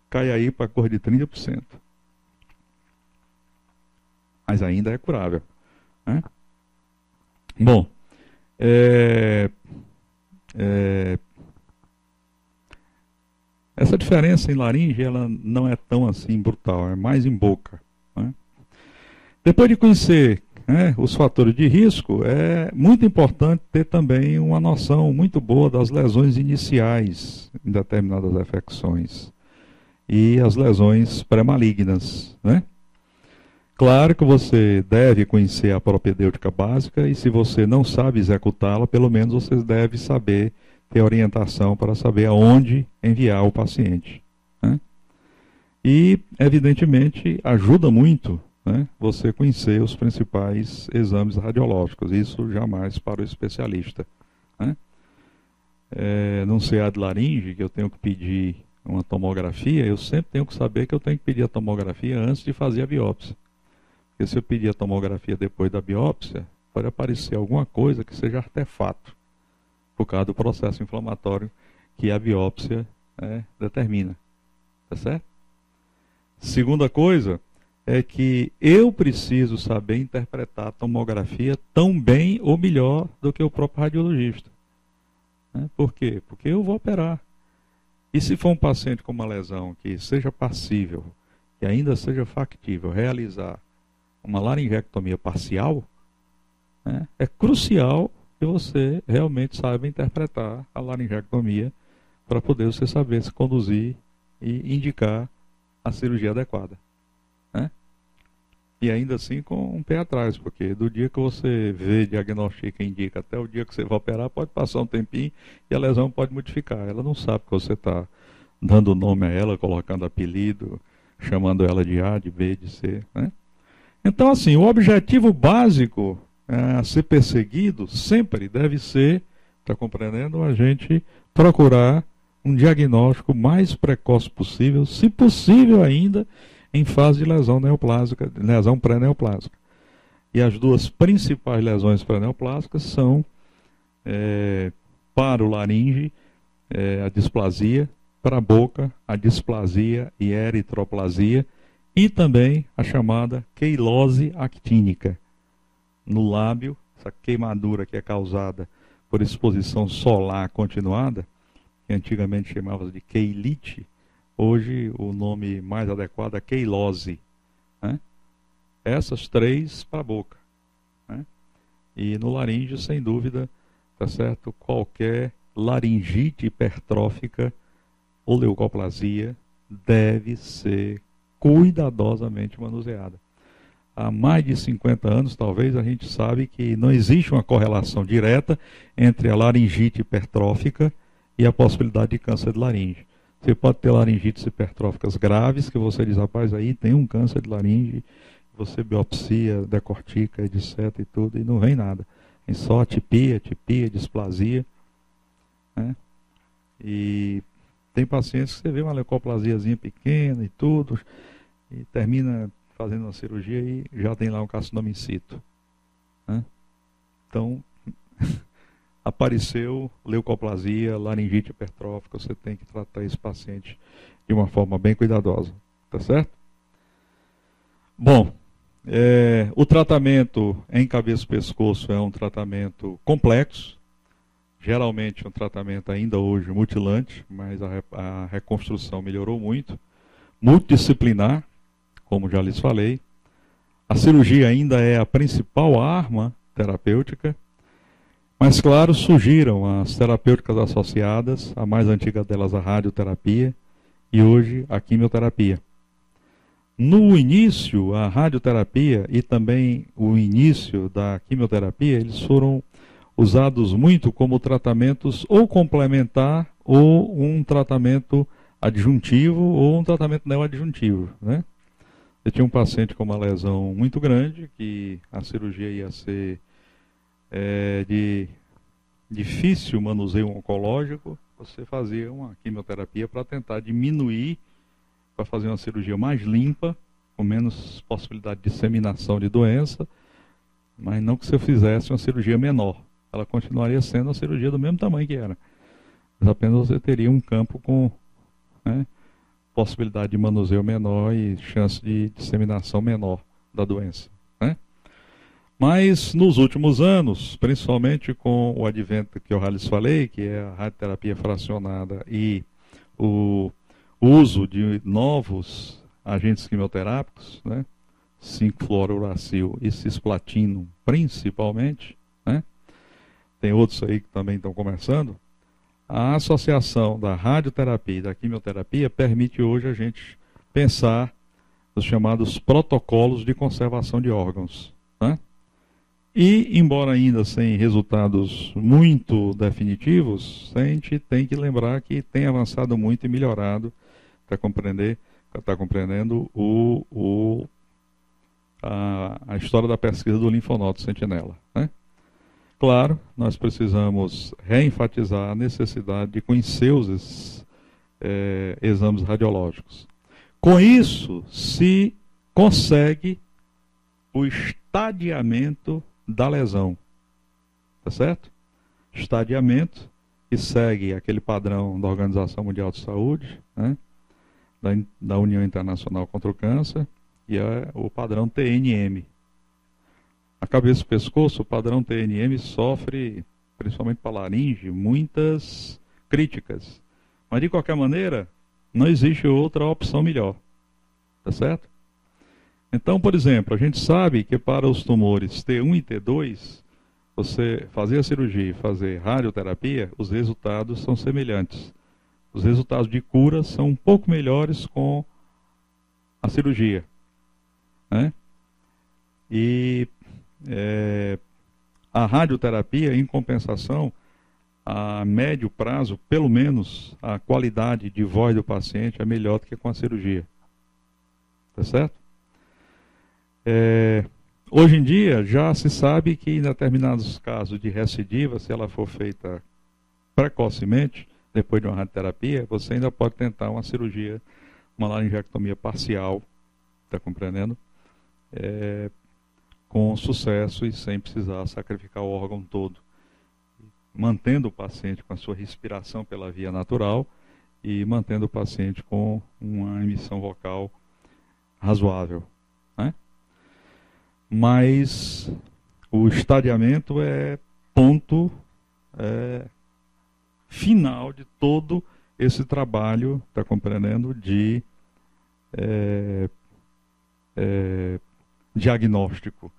cai aí para a cor de 30%. Mas ainda é curável, né? Bom, essa diferença em laringe ela não é tão assim brutal, é mais em boca, né? Depois de conhecer, né, os fatores de risco, é muito importante ter também uma noção muito boa das lesões iniciais em determinadas infecções e as lesões pré-malignas, né? Claro que você deve conhecer a propedêutica básica e se você não sabe executá-la, pelo menos você deve saber ter orientação para saber aonde enviar o paciente, né? E, evidentemente, ajuda muito, né, você conhecer os principais exames radiológicos, isso jamais para o especialista, né? Não sei a de laringe, que eu tenho que pedir uma tomografia, eu sempre tenho que saber que eu tenho que pedir a tomografia antes de fazer a biópsia. Porque se eu pedir a tomografia depois da biópsia, pode aparecer alguma coisa que seja artefato, por causa do processo inflamatório que a biópsia, determina. Tá certo? Segunda coisa é que eu preciso saber interpretar a tomografia tão bem ou melhor do que o próprio radiologista. Né? Por quê? Porque eu vou operar. E se for um paciente com uma lesão que seja passível, que ainda seja factível realizar uma laringectomia parcial, né, é crucial que você realmente saiba interpretar a laringectomia para poder você saber se conduzir e indicar a cirurgia adequada, né? E ainda assim com um pé atrás, porque do dia que você vê, diagnostica e indica até o dia que você vai operar, pode passar um tempinho e a lesão pode modificar. Ela não sabe que você está dando nome a ela, colocando apelido, chamando ela de A, de B, de C, né? Então, assim, o objetivo básico a ser perseguido sempre deve ser, está compreendendo, a gente procurar um diagnóstico mais precoce possível, se possível ainda, em fase de lesão neoplásica, lesão pré-neoplásica. E as duas principais lesões pré-neoplásicas são, para o laringe, a displasia, para a boca, a displasia e eritroplasia, e também a chamada queilose actínica. No lábio, essa queimadura que é causada por exposição solar continuada, que antigamente chamava de queilite, hoje o nome mais adequado é queilose, né? Essas três para a boca, né? E no laringe, sem dúvida, tá certo? Qualquer laringite hipertrófica ou leucoplasia deve ser cuidadosamente manuseada. Há mais de 50 anos, talvez, a gente sabe que não existe uma correlação direta entre a laringite hipertrófica e a possibilidade de câncer de laringe. Você pode ter laringites hipertróficas graves, que você diz, rapaz, aí tem um câncer de laringe, você biopsia, decortica, etc. e tudo, e não vem nada. Tem só atipia, displasia, né? E tem pacientes que você vê uma leucoplasiazinha pequena e tudo, e termina fazendo uma cirurgia e já tem lá um carcinoma in situ, né? Então, apareceu leucoplasia, laringite hipertrófica, você tem que tratar esse paciente de uma forma bem cuidadosa, tá certo? Bom, o tratamento em cabeça e pescoço é um tratamento complexo, geralmente um tratamento ainda hoje mutilante, mas a reconstrução melhorou muito, multidisciplinar, como já lhes falei. A cirurgia ainda é a principal arma terapêutica, mas claro, surgiram as terapêuticas associadas, a mais antiga delas a radioterapia e hoje a quimioterapia. No início, a radioterapia e também o início da quimioterapia, eles foram usados muito como tratamentos ou complementar ou um tratamento adjuntivo ou um tratamento neoadjuntivo, né? Eu tinha um paciente com uma lesão muito grande, que a cirurgia ia ser de difícil manuseio oncológico, você fazia uma quimioterapia para tentar diminuir, para fazer uma cirurgia mais limpa, com menos possibilidade de disseminação de doença, Mas não que se eu fizesse uma cirurgia menor. Ela continuaria sendo uma cirurgia do mesmo tamanho que era. Mas apenas você teria um campo com, né, possibilidade de manuseio menor e chance de disseminação menor da doença, né? Mas nos últimos anos, principalmente com o advento que eu já lhes falei, que é a radioterapia fracionada e o uso de novos agentes quimioterápicos, né, 5-fluorouracil e cisplatina principalmente, né, tem outros aí que também estão começando, a associação da radioterapia e da quimioterapia permite hoje a gente pensar nos chamados protocolos de conservação de órgãos, né? E, embora ainda sem resultados muito definitivos, a gente tem que lembrar que tem avançado muito e melhorado, está compreendendo a história da pesquisa do linfonodo sentinela, né? Claro, nós precisamos reenfatizar a necessidade de conhecer os exames radiológicos. Com isso, se consegue o estadiamento da lesão, tá certo? Estadiamento que segue aquele padrão da Organização Mundial de Saúde, né, da União Internacional contra o Câncer, e é o padrão TNM. A cabeça e o pescoço, o padrão TNM sofre, principalmente para a laringe, muitas críticas. Mas, de qualquer maneira, não existe outra opção melhor. Tá certo? Então, por exemplo, a gente sabe que para os tumores T1 e T2, você fazer a cirurgia e fazer radioterapia, os resultados são semelhantes. Os resultados de cura são um pouco melhores com a cirurgia, né? E a radioterapia, em compensação, a médio prazo, pelo menos, a qualidade de voz do paciente é melhor do que com a cirurgia. Tá certo? Hoje em dia, já se sabe que em determinados casos de recidiva, se ela for feita precocemente, depois de uma radioterapia, você ainda pode tentar uma cirurgia, uma laringectomia parcial, está compreendendo? Com sucesso e sem precisar sacrificar o órgão todo, mantendo o paciente com a sua respiração pela via natural e mantendo o paciente com uma emissão vocal razoável, né? Mas o estadiamento é ponto final de todo esse trabalho, está compreendendo, de diagnóstico.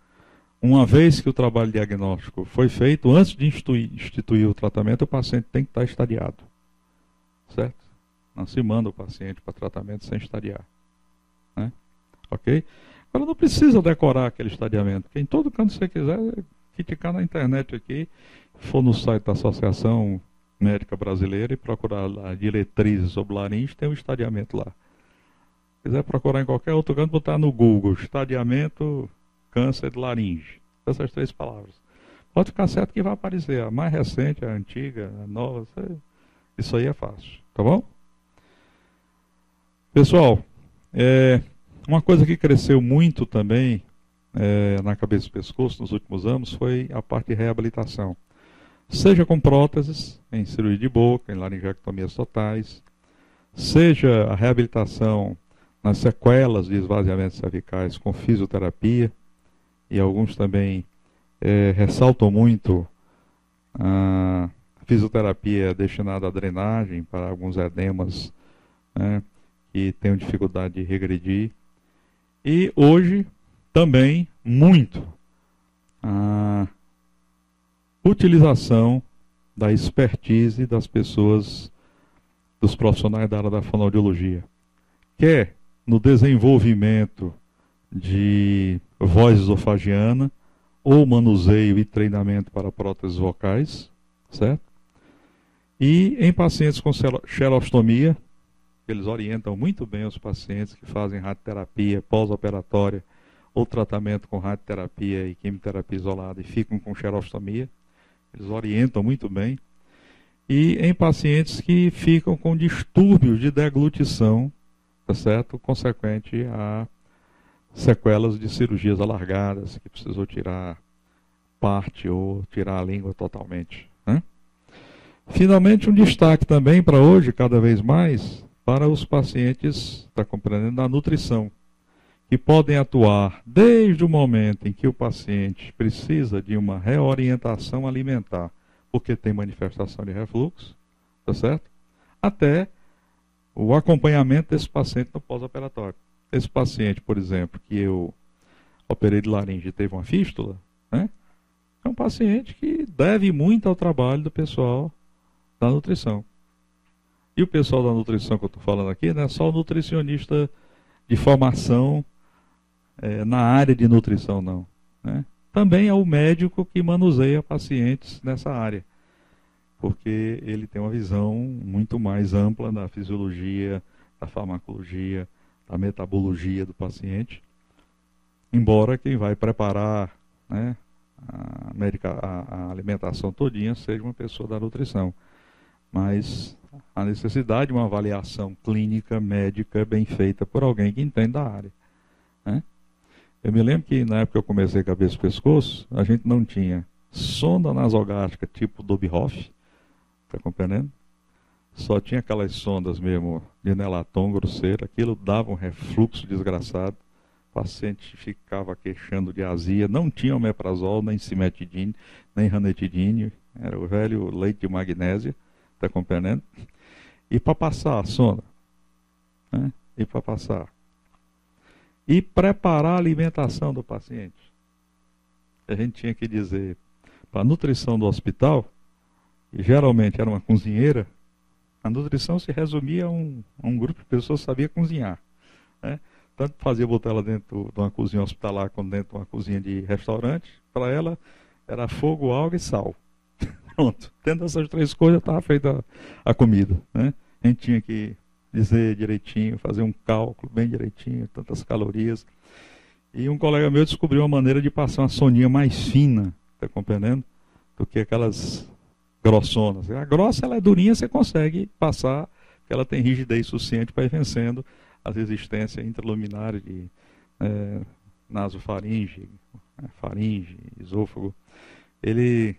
Uma vez que o trabalho diagnóstico foi feito, antes de instituir o tratamento, o paciente tem que estar estadiado. Certo? Não se manda o paciente para tratamento sem estadiar, né? Ok? Agora não precisa decorar aquele estadiamento, porque em todo canto que você quiser, criticar na internet aqui, for no site da Associação Médica Brasileira e procurar lá diretrizes sobre laringe, tem um estadiamento lá. Se quiser procurar em qualquer outro canto, botar no Google, estadiamento câncer de laringe. Essas 3 palavras. Pode ficar certo que vai aparecer. A mais recente, a antiga, a nova, isso aí é fácil. Tá bom? Pessoal, uma coisa que cresceu muito também na cabeça do pescoço nos últimos anos foi a parte de reabilitação. Seja com próteses, em cirurgia de boca, em laringectomias totais, seja a reabilitação nas sequelas de esvaziamentos cervicais com fisioterapia, e alguns também ressaltam muito a fisioterapia destinada à drenagem para alguns edemas, né, que têm dificuldade de regredir. E hoje também muito a utilização da expertise das pessoas, dos profissionais da área da fonoaudiologia, quer no desenvolvimento de voz esofagiana ou manuseio e treinamento para próteses vocais, certo? E em pacientes com xerostomia, eles orientam muito bem os pacientes que fazem radioterapia pós-operatória ou tratamento com radioterapia e quimioterapia isolada e ficam com xerostomia. Eles orientam muito bem. E em pacientes que ficam com distúrbios de deglutição, tá certo? Consequente a sequelas de cirurgias alargadas, que precisou tirar parte ou tirar a língua totalmente, né? Finalmente, um destaque também para hoje, cada vez mais, para os pacientes, está compreendendo, da nutrição, que podem atuar desde o momento em que o paciente precisa de uma reorientação alimentar, porque tem manifestação de refluxo, tá certo? Até o acompanhamento desse paciente no pós-operatório. Esse paciente, por exemplo, que eu operei de laringe e teve uma fístula, né? É um paciente que deve muito ao trabalho do pessoal da nutrição. E o pessoal da nutrição que eu estou falando aqui não é só o nutricionista de formação na área de nutrição, não, né? Também é o médico que manuseia pacientes nessa área, porque ele tem uma visão muito mais ampla da fisiologia, da farmacologia, da metabologia do paciente, embora quem vai preparar, né, a alimentação todinha seja uma pessoa da nutrição. Mas a necessidade de uma avaliação clínica, médica, bem feita por alguém que entende da área, né? Eu me lembro que na época que eu comecei cabeça e pescoço, a gente não tinha sonda nasogástrica tipo Dobhoff, está compreendendo? Só tinha aquelas sondas mesmo de Nelaton grosseiro, aquilo dava um refluxo desgraçado, o paciente ficava queixando de azia, não tinha omeprazol, nem cimetidine, nem ranitidine, era o velho leite de magnésia, está compreendendo? E para passar a sonda, né? E para passar. E preparar a alimentação do paciente. A gente tinha que dizer, para a nutrição do hospital, que geralmente era uma cozinheira, a nutrição se resumia a um grupo de pessoas que sabia cozinhar, né? Tanto fazia botar ela dentro de uma cozinha hospitalar quanto dentro de uma cozinha de restaurante, para ela era fogo, água e sal. Pronto, tendo essas três coisas, estava feita a comida, né? A gente tinha que dizer direitinho, fazer um cálculo bem direitinho, tantas calorias. E um colega meu descobriu uma maneira de passar uma soninha mais fina, está compreendendo? Do que aquelas grossonas. A grossa, ela é durinha, você consegue passar, porque ela tem rigidez suficiente para ir vencendo as resistências intraluminares de nasofaringe, faringe, esôfago. Ele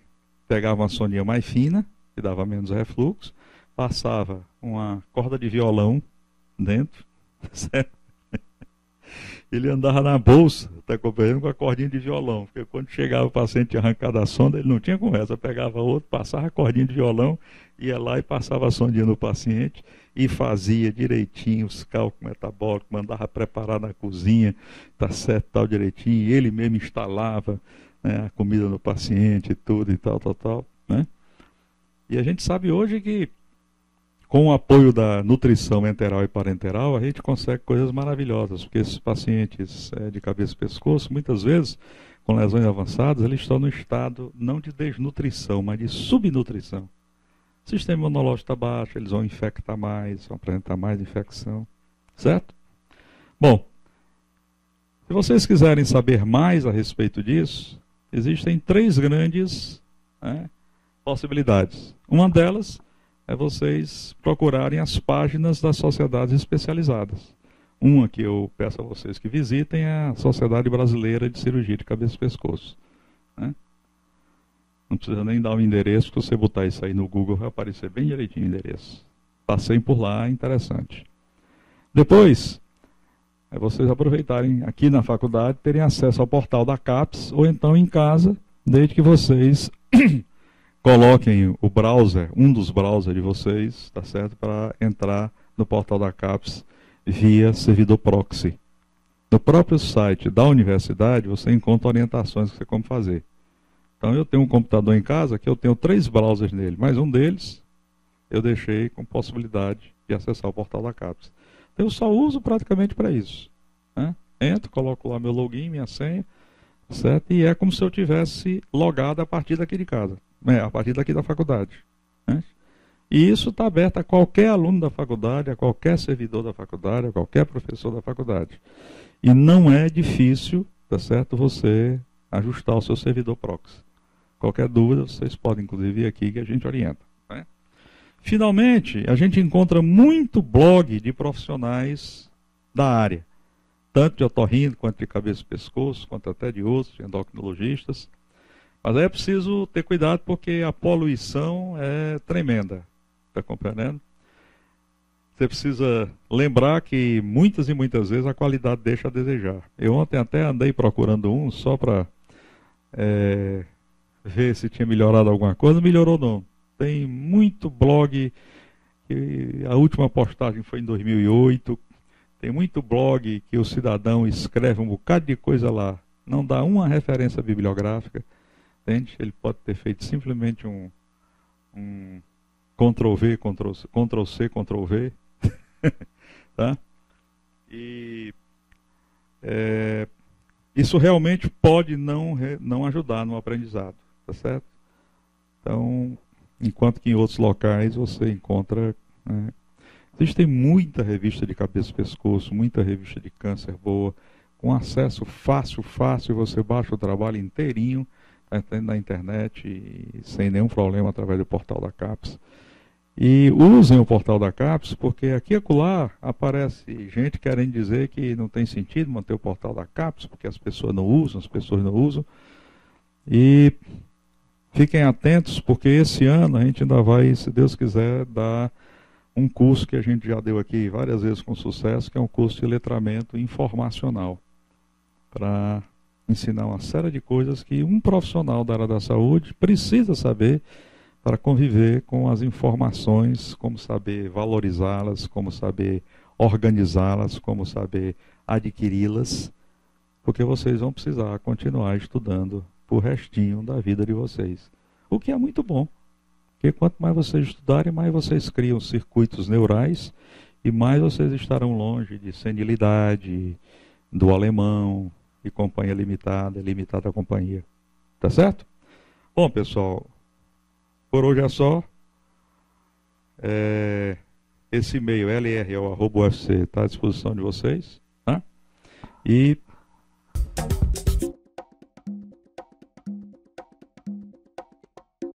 pegava uma soninha mais fina, que dava menos refluxo, passava uma corda de violão dentro, certo? Ele andava na bolsa, está compreendendo, com a cordinha de violão, porque quando chegava o paciente tinha arrancado a sonda, ele não tinha conversa, pegava outro, passava a cordinha de violão, ia lá e passava a sondinha no paciente e fazia direitinho os cálculos metabólicos, mandava preparar na cozinha, tá certo, tal direitinho, e ele mesmo instalava, né, a comida no paciente e tudo e tal, né? E a gente sabe hoje que com o apoio da nutrição enteral e parenteral, a gente consegue coisas maravilhosas, porque esses pacientes de cabeça e pescoço, muitas vezes, com lesões avançadas, eles estão no estado não de desnutrição, mas de subnutrição. O sistema imunológico está baixo, eles vão infectar mais, vão apresentar mais infecção, certo? Bom, se vocês quiserem saber mais a respeito disso, existem três grandes possibilidades. Uma delas é vocês procurarem as páginas das sociedades especializadas. Uma que eu peço a vocês que visitem é a Sociedade Brasileira de Cirurgia de Cabeça e Pescoço, né? Não precisa nem dar o endereço, porque se você botar isso aí no Google vai aparecer bem direitinho o endereço. Passei por lá, é interessante. Depois, é vocês aproveitarem aqui na faculdade, terem acesso ao portal da CAPES, ou então em casa, desde que vocês coloquem o browser, um dos browsers de vocês, tá certo, para entrar no portal da CAPES via servidor proxy. No próprio site da universidade, você encontra orientações que você como fazer. Então, eu tenho um computador em casa que eu tenho 3 browsers nele, mas um deles eu deixei com possibilidade de acessar o portal da CAPES. Eu só uso praticamente para isso, né? Entro, coloco lá meu login, minha senha, certo? E é como se eu tivesse logado a partir daqui de casa, a partir daqui da faculdade, né? E isso está aberto a qualquer aluno da faculdade, a qualquer servidor da faculdade, a qualquer professor da faculdade. E não é difícil, tá certo, você ajustar o seu servidor proxy. Qualquer dúvida, vocês podem inclusive vir aqui que a gente orienta, né? Finalmente, a gente encontra muito blog de profissionais da área, tanto de otorrino, quanto de cabeça e pescoço, quanto até de outros, de endocrinologistas, Mas aí é preciso ter cuidado porque a poluição é tremenda. Está compreendendo? Você precisa lembrar que muitas e muitas vezes a qualidade deixa a desejar. Eu ontem até andei procurando um só para ver se tinha melhorado alguma coisa. Não melhorou não. Tem muito blog, a última postagem foi em 2008. Tem muito blog que o cidadão escreve um bocado de coisa lá. Não dá uma referência bibliográfica. Entende? Ele pode ter feito simplesmente um Ctrl-V, Ctrl-C, Ctrl-V. Tá? E isso realmente pode não ajudar no aprendizado, tá certo? Então, enquanto que em outros locais você encontra... Né? Existe muita revista de cabeça e pescoço, muita revista de câncer boa, com acesso fácil, você baixa o trabalho inteirinho na internet, e sem nenhum problema através do portal da CAPES. E usem o portal da CAPES, porque aqui e acolá aparece gente querendo dizer que não tem sentido manter o portal da CAPES, porque as pessoas não usam. E fiquem atentos, porque esse ano a gente ainda vai, se Deus quiser, dar um curso que a gente já deu aqui várias vezes com sucesso, que é um curso de letramento informacional, para ensinar uma série de coisas que um profissional da área da saúde precisa saber para conviver com as informações, como saber valorizá-las, como saber organizá-las, como saber adquiri-las, porque vocês vão precisar continuar estudando pro restinho da vida de vocês. O que é muito bom, porque quanto mais vocês estudarem, mais vocês criam circuitos neurais e mais vocês estarão longe de senilidade, do alemão e companhia limitada companhia. Tá certo? Bom, pessoal, por hoje é só. Esse e-mail, lrl@ufc, está à disposição de vocês. Tá? E